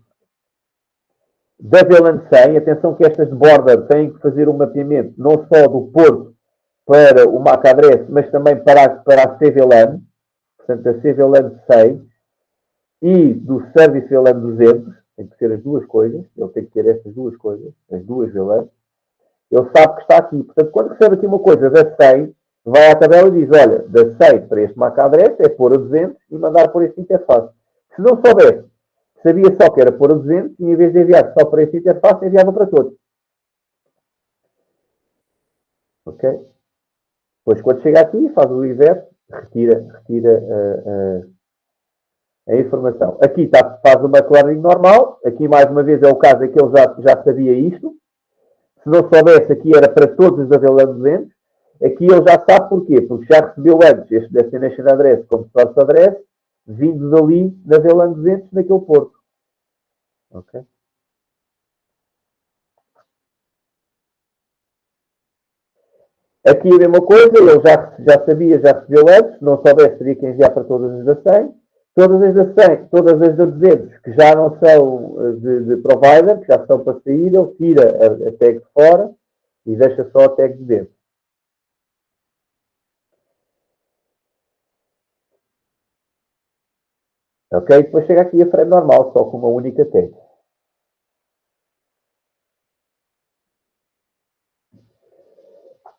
da VLAN 100, atenção que estas de border têm que fazer um mapeamento não só do porto para o MAC address, mas também para a CVLAN, portanto, a CVLAN 100, e do Service VLAN 200, tem que ser as duas coisas, ele tem que ter estas duas coisas, as duas VLANs, ele sabe que está aqui. Portanto, quando recebe aqui uma coisa da 100, vai à tabela e diz, olha, da 100 para este MAC address é pôr a 200 e mandar por este interface. Se não soubesse, sabia só que era pôr a 200 e em vez de enviar só para este interface, enviava para todos. Ok? Depois, quando chega aqui, faz o reverse, retira a informação. Aqui faz uma clearing normal. Aqui, mais uma vez, é o caso em que ele já sabia isto. Se não soubesse, aqui era para todos os da VLAN 200. Aqui ele já sabe porquê, porque já recebeu antes este Destination Address como Source Address, vindo dali na VLAN 200 naquele porto. Ok? Aqui a mesma coisa, ele já sabia, já recebeu antes, se não soubesse, teria que enviar para todas as da 100. Todas as da 100, todas as da 200, que já não são de provider, que já estão para sair, ele tira a tag de fora e deixa só a tag de dentro. Ok? Depois chega aqui a frame normal, só com uma única tag.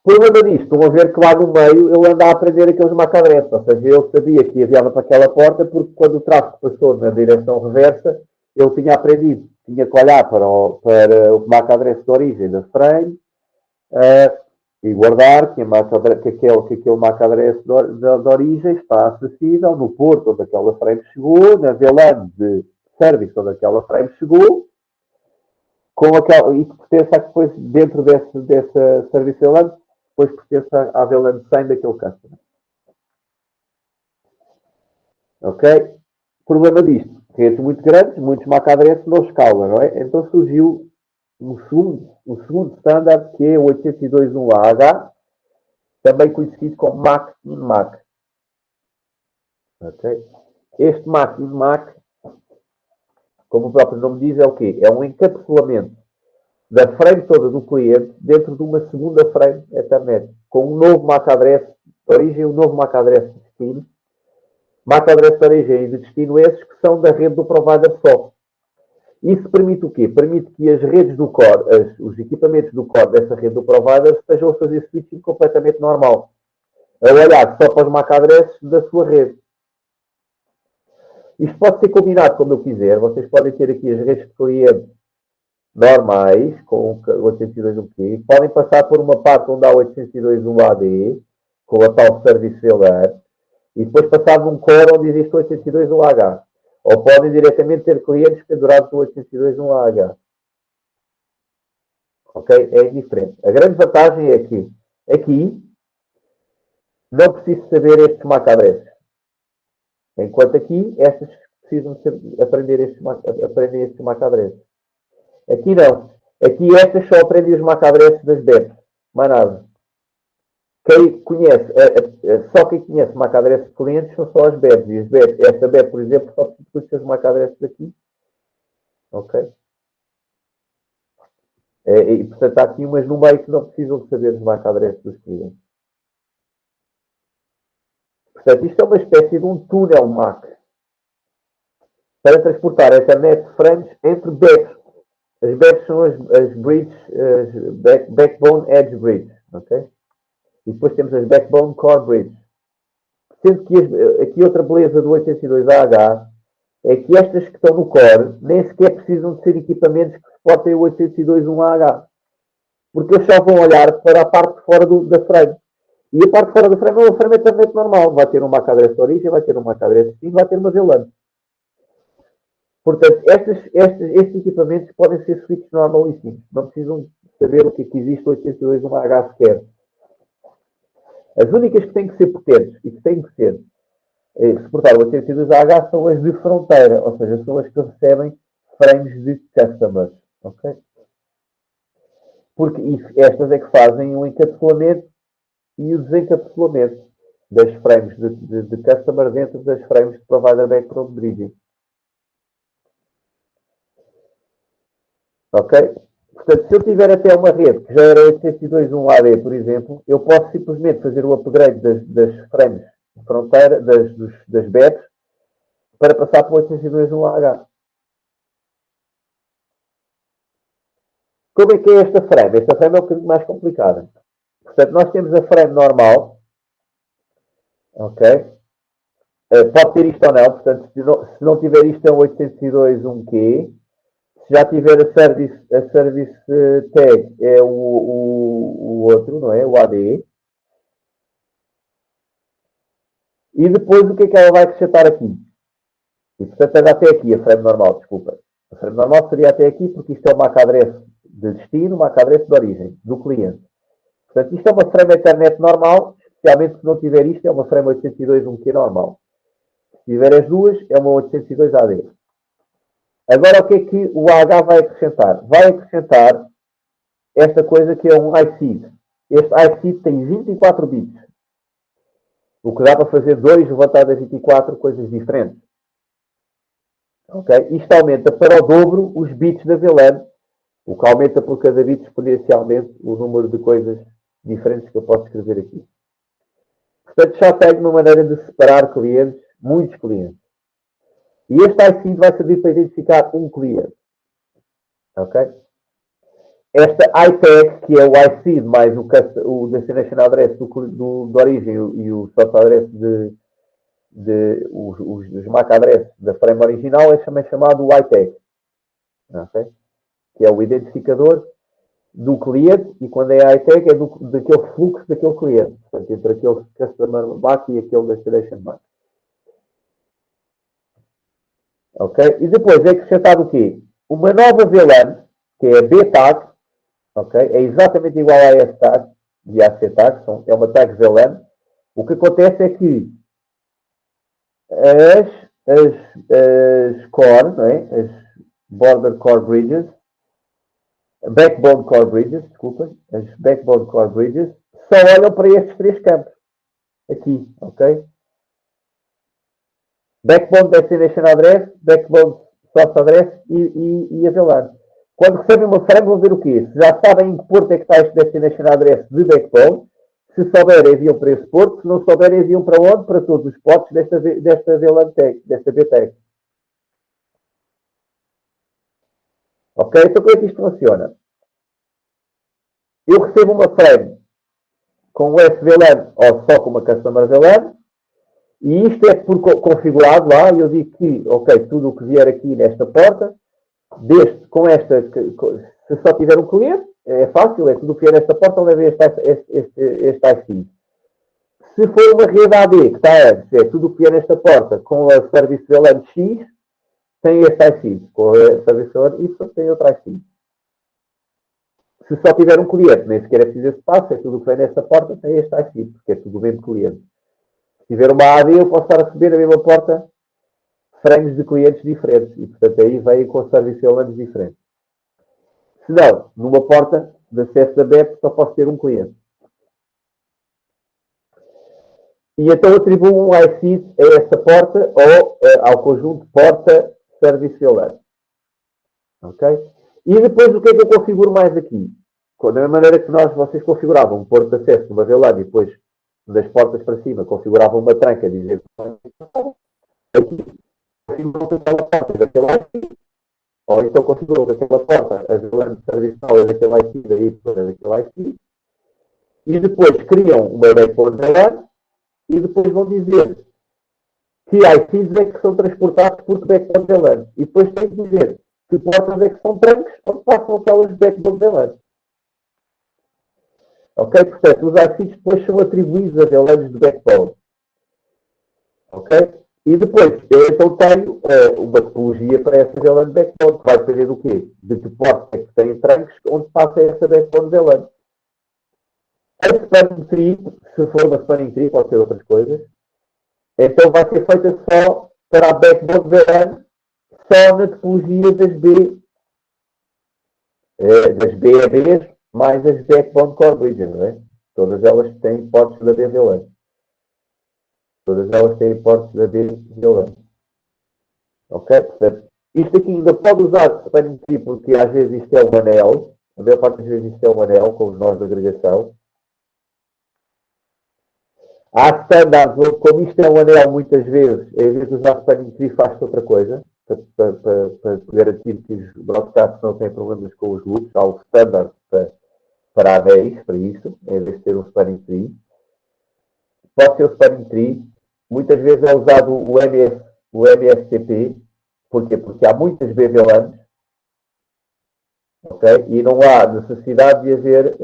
O problema disto, estão a ver que lá no meio ele anda a aprender aqueles MAC-adresses, ou seja, ele sabia que enviava para aquela porta porque quando o tráfego passou na direção reversa, ele tinha aprendido, tinha que olhar para o MAC-adresse de origem da frame e guardar que aquele MAC-adresse de origem está acessível no porto onde aquela frame chegou, na VLAN de service onde aquela frame chegou, com aquela, e que pertence depois dentro dessa service VLAN, depois pertence à VLAN 100 daquele customer. Ok? Problema disto, redes muito grandes, muitos MAC-adresses não escalam, não é? Então surgiu um segundo standard que é o 802.1AH, também conhecido como MAC-in-MAC. Okay? Este MAC-in-MAC, como o próprio nome diz, é o quê? É um encapsulamento da frame toda do cliente dentro de uma segunda frame Ethernet, com um novo MAC-adresse de origem e um novo MAC-adresse de destino. MAC-adresse de origem e de destino esses que são da rede do provider só. Isso permite o quê? Permite que as redes do core, os equipamentos do core dessa rede do provider estejam a fazer switching completamente normal. A olhar só para os MAC-adresses da sua rede. Isto pode ser combinado como eu quiser. Vocês podem ter aqui as redes de cliente normais, com o 802.1Q. Podem passar por uma parte onde há o 802.1AD, com a tal service failure, e depois passar num core onde existe o 802.1H. Ou podem diretamente ter clientes pendurados no 802.1AH. Ok? É diferente. A grande vantagem é que aqui não preciso saber estes MAC-adresses. Enquanto aqui, estas precisam aprender estes MAC-adresses. Aqui não. Aqui estas só aprendem os MAC-adresses das BEPs. Mais nada. Quem conhece, só quem conhece MAC-adresses de clientes são só as BEPs. E as BEPs, esta BEP, por exemplo, só precisa conhecer os MAC-adresses daqui. Ok? E, portanto, há aqui umas no meio que não precisam de saber os MAC-adresses dos clientes. Portanto, isto é uma espécie de um túnel MAC para transportar a internet de frames entre BEPs. As BEPs são as bridges, Backbone Edge Bridge, ok? E depois temos as Backbone Core Bridge. Sendo que aqui outra beleza do 802AH é que estas que estão no core nem sequer precisam de ser equipamentos que suportem o 802.1AH. Porque eles só vão olhar para a parte de fora da frame. E a parte de fora da frame é uma frame Ethernet normal. Vai ter uma MAC-adresse de origem, vai ter uma MAC-adresse de destino, vai ter uma VLAN. Portanto, estes equipamentos podem ser switches normalíssimos. Não precisam saber o que é que existe o 802.1H sequer. As únicas que têm que ser potentes e que têm que ser suportar o 802AH são as de fronteira, ou seja, são as que recebem frames de customers. Okay? Porque estas é que fazem o encapsulamento e o desencapsulamento das frames de customer dentro das frames de provider backbone bridging. Ok? Portanto, se eu tiver até uma rede que já era 802.1AD, por exemplo, eu posso simplesmente fazer o upgrade das frames de fronteira, das BEPs, para passar para o 802.1H. Como é que é esta frame? Esta frame é um bocadinho mais complicada. Portanto, nós temos a frame normal, ok? Pode ter isto ou não, portanto, se não tiver isto é um 802.1Q. Se já tiver a service tag, é o outro, não é? O AD. E depois o que é que ela vai acrescentar aqui? E, portanto, anda até aqui, a frame normal, desculpa. A frame normal seria até aqui, porque isto é o MAC-adresse de destino, o MAC-adresse de origem, do cliente. Portanto, isto é uma frame Ethernet normal, especialmente se não tiver isto, é uma frame 802 1Q normal. Se tiver as duas, é uma 802 AD. Agora, o que é que o AH vai acrescentar? Vai acrescentar esta coisa que é um iSeed. Este iSeed tem 24 bits. O que dá para fazer 2 levantado a 24 coisas diferentes. Okay? Isto aumenta para o dobro os bits da VLAN, o que aumenta por cada bit exponencialmente o número de coisas diferentes que eu posso escrever aqui. Portanto, já tenho uma maneira de separar clientes, muitos clientes. E este iSeed vai servir para identificar um cliente. Ok? Esta iTag, que é o iSeed mais o Destination Address de origem e o Source Address dos MAC Address da frame original, é também chamado o iTag. Okay? Que é o identificador do cliente, e quando é iTag é daquele fluxo daquele cliente. Portanto, entre aquele Customer MAC e aquele Destination MAC. Ok? E depois é acrescentado o quê? Uma nova VLAN, que é a BTag, ok? É exatamente igual a S-Tag e a AC-Tag, é uma tag VLAN. O que acontece é que as core, não é? As border core bridges, backbone core bridges, desculpem, as backbone core bridges, só olham para estes três campos. Aqui, ok? Backbone Destination Address, Backbone Source Address e a VLAN. Quando recebem uma frame, vão ver o quê? Se já sabem em que porto é que está este Destination Address de Backbone, se souberem, enviam para esse porto, se não souberem, enviam para onde? Para todos os portos desta VLAN tag, desta BTag. Ok? Então como é que isto funciona? Eu recebo uma frame com o SVLAN ou só com uma Customer VLAN, e isto é configurado lá, e eu digo que, ok, tudo o que vier aqui nesta porta, com esta, se só tiver um cliente, é fácil, é tudo o que vier nesta porta, leva este IC. Se for uma rede AD que está antes, é tudo o que vier nesta porta com a Service VLAN X, tem este IC. Com a Service VLAN Y, tem outro IC. Se só tiver um cliente, nem sequer é preciso esse passo, é tudo o que vem nesta porta, tem este IC, porque é tudo o mesmo cliente. Se tiver uma AD, eu posso estar a receber na mesma porta frames de clientes diferentes. E, portanto, aí vem com Service VLANs diferentes. Se não, numa porta de acesso da BEP, só posso ter um cliente. E então atribuo um IC a essa porta ou ao conjunto porta Service VLAN. Ok? E depois o que é que eu configuro mais aqui? Da mesma maneira que vocês configuravam um porto de acesso de uma VLAN e depois das portas para cima configuravam uma tranca dizer aqui configurou aquela porta daquele IC, ou então configurou aquela porta a VLAN tradicional é daquele IC, daí daquele IC, e depois criam uma backbone VLAN e depois vão dizer que ICs é que são transportados por backbone VLAN. E depois tem que dizer que portas é que são trancos onde passam aquelas backbone VLAN. Ok? Portanto, os ICs depois são atribuídos a VLANs de backbone. Ok? E depois, eu então tenho uma topologia para essa VLAN de backbone, que vai depender do quê? De que portas é que têm trancos onde passa essa backbone VLAN. A spanning tree, se for uma spanning tree, pode ser outras coisas, então vai ser feita só para a backbone VLAN, só na topologia das BEBs, mais as backbone core bridges, não é? Todas elas têm portos da BVLAN. Todas elas têm portos da BVLAN. Ok? Portanto, isto aqui ainda pode usar spanning tree, porque às vezes isto é um anel, a maior parte das vezes isto é um anel, com os nós de agregação. Há standards onde, como isto é um anel, muitas vezes, em vez de usar spanning tree, faz outra coisa, para garantir que os broadcasts não têm problemas com os loops. Há o standard para AVs, para isso, em vez de ter um spanning tree. Pode ser o spanning tree. Muitas vezes é usado o MSTP. Porquê? Porque há muitas BVLANs, okay? E não há necessidade de haver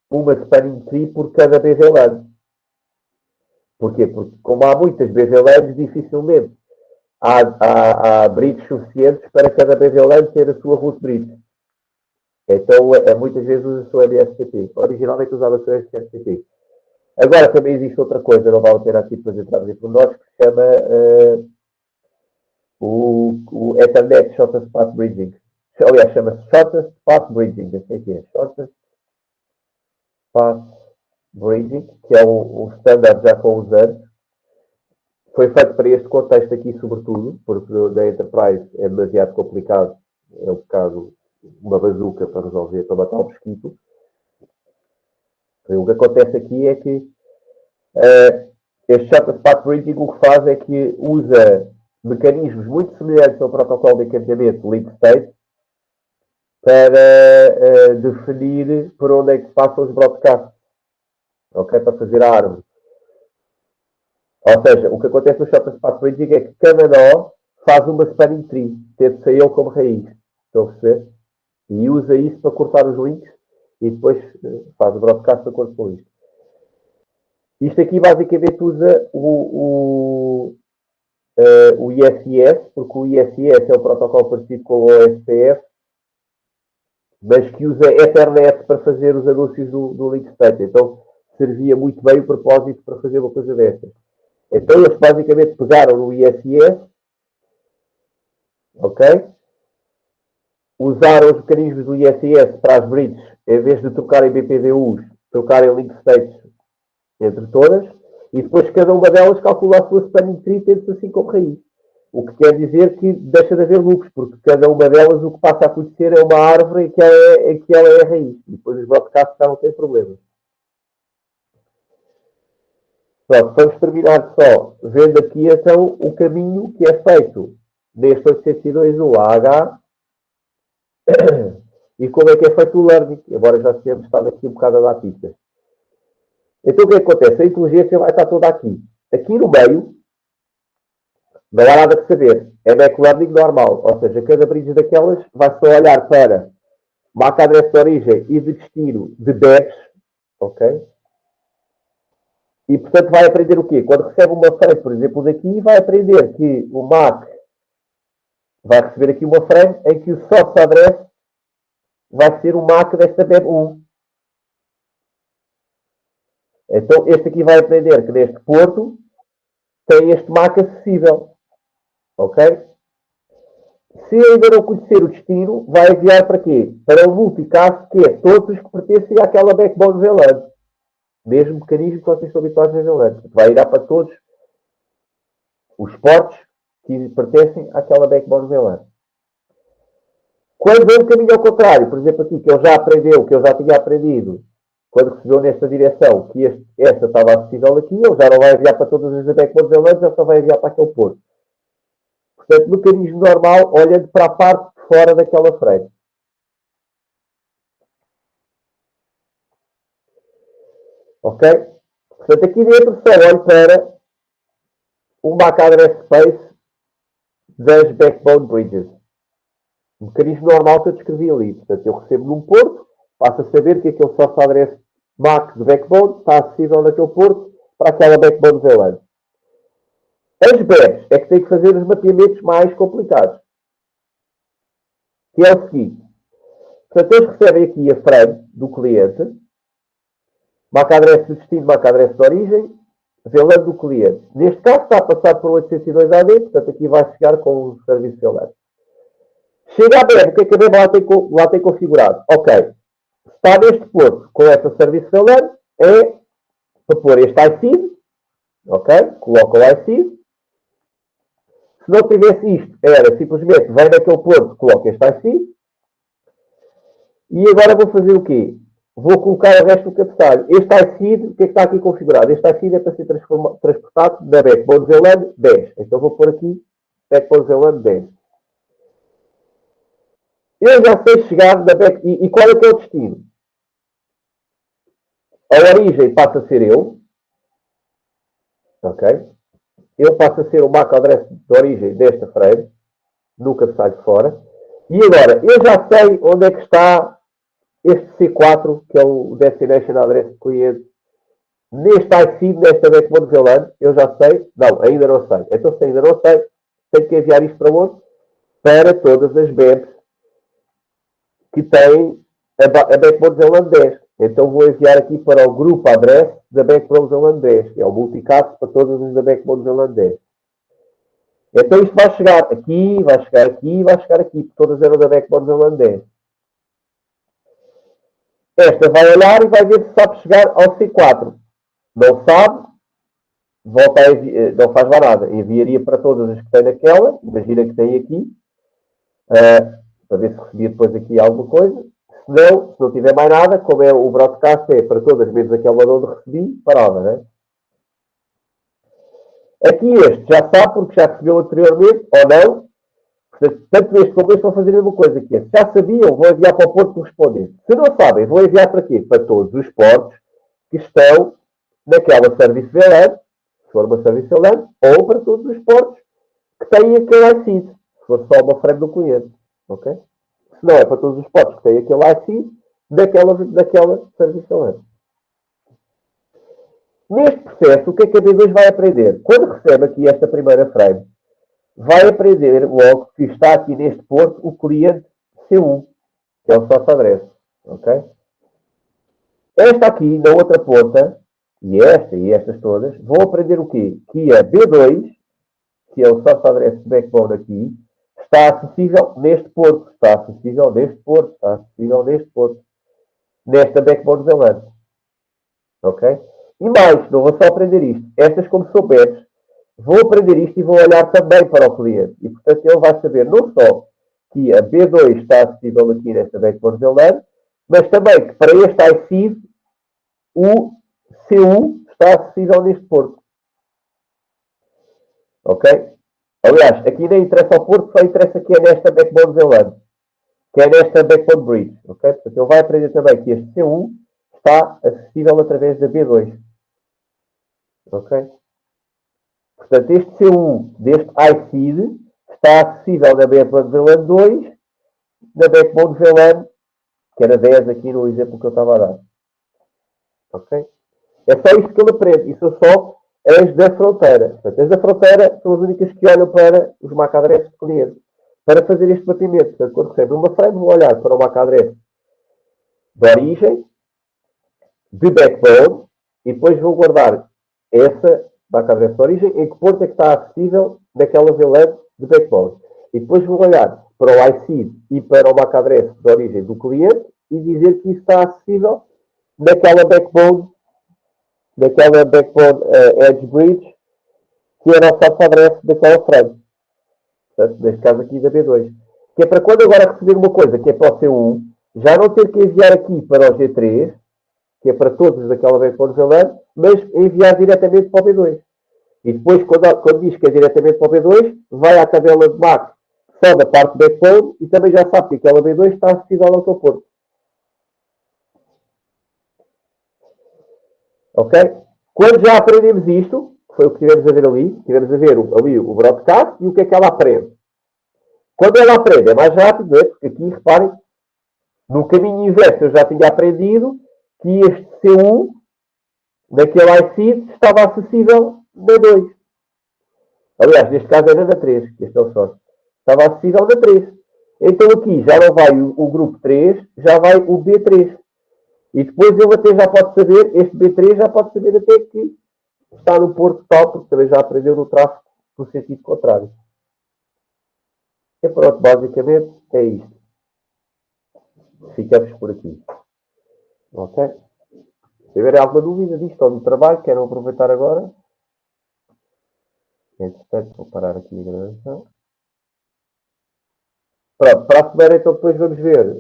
uma spanning tree por cada BVLAN. Porquê? Porque como há muitas BVLANs, dificilmente há bridges suficientes para cada BVLAN ter a sua root bridge. Então, muitas vezes usa-se o MSTP. Originalmente usava-se o MSTP. Agora também existe outra coisa, não vale a pena aqui depois entrarmos em pormenores, que se chama o Ethernet Shortest Path Bridging. Aliás, chama-se Shortest Path Bridging. Assim que é. Shortest Path Bridging, que é um standard já com os anos. Foi feito para este contexto aqui, sobretudo, porque da Enterprise é demasiado complicado. É um bocado uma bazuca para resolver, para matar o mosquito. O que acontece aqui é que este Shortest Path Bridging o que faz é que usa mecanismos muito semelhantes ao protocolo de encadeamento Link State para definir por onde é que passam os broadcasts. Ok? Para fazer a árvore. Ou seja, o que acontece no Shortest Path Bridging é que cada nó faz uma spanning tree, tendo-se ele como raiz. Estão a perceber? E usa isso para cortar os links e depois faz o broadcast de acordo com isto. Isto aqui basicamente usa o ISIS, porque o ISIS é um protocolo parecido com o OSPF, mas que usa Ethernet para fazer os anúncios do link state. Então servia muito bem o propósito para fazer uma coisa desta. Então eles basicamente pegaram no ISIS, ok? Usaram os mecanismos do ISIS para as bridges, em vez de trocarem BPDUs, trocarem link states entre todas, e depois cada uma delas calcula a sua spanning tree, tendo-se assim como raiz. O que quer dizer que deixa de haver loops, porque cada uma delas o que passa a conhecer é uma árvore em que ela é a raiz. E depois os broadcasts já não têm problemas. Pronto, vamos terminar só vendo aqui então o caminho que é feito neste 802.1AH e como é que é feito o learning, embora já tenhamos estado aqui um bocado a dar pistas. Então o que acontece? A inteligência vai estar toda aqui. Aqui no meio não há nada que saber. É back learning normal, ou seja, cada bridge daquelas vai só olhar para MAC address de origem e de destino de BEPs, ok? E, portanto, vai aprender o quê? Quando recebe uma frame, por exemplo, daqui, vai aprender que o MAC vai receber aqui uma frame em que o source address vai ser o MAC desta BEP1. Então, este aqui vai aprender que neste porto tem este MAC acessível. Ok? Se ainda não conhecer o destino, vai enviar para quê? Para um multicast, que é todos os que pertencem àquela backbone VLAN. Mesmo mecanismo que vocês estão habituados a VLAN. Vai ir para todos os portos que pertencem àquela backbone VLAN. Quando vem um caminho ao contrário, por exemplo aqui, que ele já aprendeu, que eu já tinha aprendido, quando recebeu nesta direção, que esta estava acessível aqui, ele já não vai enviar para todas as backbones VLAN, já só vai enviar para aquele porto. Portanto, mecanismo normal, olhando para a parte de fora daquela frame. Ok? Portanto, aqui dentro só olho para o MAC address space das backbone bridges. O mecanismo normal que eu descrevi ali. Portanto, eu recebo num porto, passo a saber que aquele source address MAC de backbone está acessível naquele porto para aquela backbone VLAN. As BEPs é que têm que fazer os mapeamentos mais complicados. Que é o seguinte. Portanto, eles recebem aqui a frame do cliente, MAC address de destino, MAC address de origem, VLAN do cliente. Neste caso está a passar por 802 AD, portanto aqui vai chegar com o serviço VLAN. Chega a BEP, o que é que a BEP lá tem configurado? Ok, está neste porto com essa serviço VLAN, é para pôr este IC, ok? Coloca o IC. Se não tivesse isto, era simplesmente vem naquele porto, coloca este IC. E agora vou fazer o quê? Vou colocar o resto do cabeçalho. Este IC, o que é que está aqui configurado? Este IC é para ser transportado da backbone VLAN 10. Então vou pôr aqui backbone VLAN 10. Eu já sei chegar na back... E qual é que é o destino? A origem passa a ser eu. Ok? Eu passo a ser o MAC address de origem desta frame. Nunca sai de fora. E agora, eu já sei onde é que está este C4, que é o Destination Address de cliente. Neste IC, nesta backbone VLAN, eu já sei. Não, ainda não sei. Então, se ainda não sei, tenho que enviar isto para onde? Para todas as BEPs que têm a Backbone Zealand 10. Então vou enviar aqui para o grupo address da Backbone Zealand 10. É o multicast para todas as da Backbone Zealand 10. Então isto vai chegar aqui, vai chegar aqui, vai chegar aqui. Todas eram da Backbone Zealand 10. Esta vai olhar e vai ver se sabe chegar ao C4. Não sabe, volta a não faz mais nada. Enviaria para todas as que tem naquela. Imagina que tem aqui. Para ver se recebia depois aqui alguma coisa. Se não tiver mais nada, como é o broadcast, é para todas, menos aquela onde recebi, parava, né? Aqui este já sabe, porque já recebeu anteriormente, ou não. Portanto, tanto este como este vão fazer a mesma coisa que este. Já sabiam, vou enviar para o porto correspondente. Se não sabem, vou enviar para quê? Para todos os portos que estão naquela Service VLAN, se for uma Service VLAN, ou para todos os portos que têm aquele IC, se for só uma frame do cliente. Ok? Se não é para todos os portos que têm aquele IC, daquela Service VLAN. Neste processo, o que é que a B2 vai aprender? Quando recebe aqui esta primeira frame, vai aprender logo que está aqui neste porto o cliente C1, que é o source address. Ok? Esta aqui, na outra ponta, e estas todas, vão aprender o quê? Que a B2, que é o source address de backbone aqui, está acessível neste porto, está acessível neste porto, está acessível neste porto, nesta backbone VLAN. Ok? E mais, não vou só aprender isto. Estas, como souberes, vou aprender isto e vou olhar também para o cliente. E, portanto, ele vai saber não só que a B2 está acessível aqui nesta backbone VLAN, mas também que para este IC, o C1 está acessível neste porto. Ok? Aliás, aqui nem interessa ao porto, só interessa que é nesta backbone VLAN. Que é nesta backbone bridge. Ok? Portanto, ele vai aprender também que este C1 está acessível através da B2. Ok? Portanto, este C1 deste ICID está acessível na backbone VLAN 2, na backbone VLAN, que era 10 aqui no exemplo que eu estava a dar. Ok? É só isto que ele aprende. Isso só as da fronteira. Portanto, as da fronteira são as únicas que olham para os MAC addresses de cliente. Para fazer este mapeamento. Portanto, quando recebe uma frame, vou olhar para o MAC address de origem, de backbone, e depois vou guardar essa MAC address de origem, em que porto é que está acessível naquela VLAN de backbone. E depois vou olhar para o IC e para o MAC address de origem do cliente e dizer que isso está acessível naquela backbone Edge Bridge, que era o source address daquela frame. Portanto, neste caso aqui da B2. Que é para quando agora receber uma coisa que é para o C1, já não ter que enviar aqui para o G3, que é para todos daquela backbone VLAN, mas enviar diretamente para o B2. E depois, quando diz que é diretamente para o B2, vai à tabela de MAC só da parte do backbone e também já sabe que aquela B2 está acessível ao seu porto. Ok? Quando já aprendemos isto, foi o que tivemos a ver ali, tivemos a ver ali o broadcast e o que é que ela aprende. Quando ela aprende é mais rápido, não é? Porque aqui, reparem, no caminho inverso eu já tinha aprendido que este C1 daquele IC estava acessível na 2. Aliás, neste caso era na 3, que este é o sócio. Estava acessível na 3. Então aqui já não vai o grupo 3, já vai o B3. E depois ele até já pode saber, este B3 já pode saber até que está no porto tal, porque também já aprendeu no tráfego no sentido contrário. E pronto, basicamente é isto. Ficamos por aqui. Ok? Se tiver alguma dúvida disto ou do trabalho, quero aproveitar agora. Entretanto, vou parar aqui a gravação. Pronto, para a semana então depois vamos ver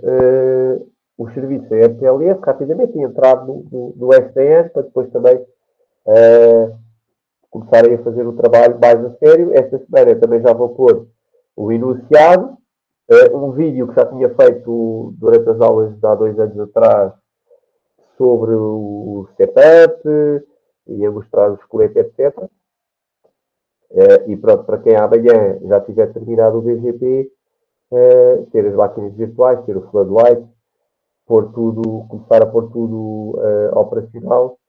os serviços da MPLS rapidamente e entrar no SDN para depois também começarem a fazer o trabalho mais a sério. Esta semana também já vou pôr o enunciado, um vídeo que já tinha feito durante as aulas de há 2 anos atrás sobre o setup, ia mostrar o esqueleto, etc. E pronto, para quem amanhã já tiver terminado o BGP, ter as máquinas virtuais, ter o floodlight, começar a pôr tudo operacional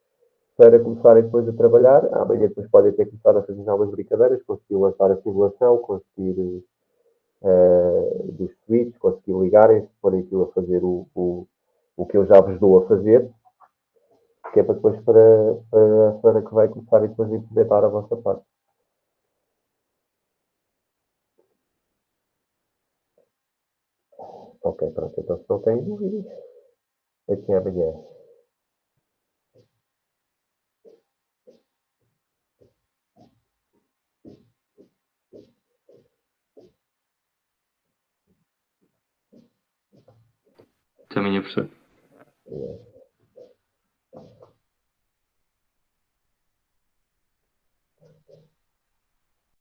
para começarem depois a trabalhar. Amanhã depois podem ter começar a fazer algumas brincadeiras, conseguir lançar a simulação, conseguir dos switches, conseguir ligarem-se, forem aquilo a fazer o o que eu já vos dou a fazer, que é para depois para que vai começar e depois implementar a vossa parte. Ok, pronto, então se não tem dúvidas, até amanhã. Até amanhã, professor.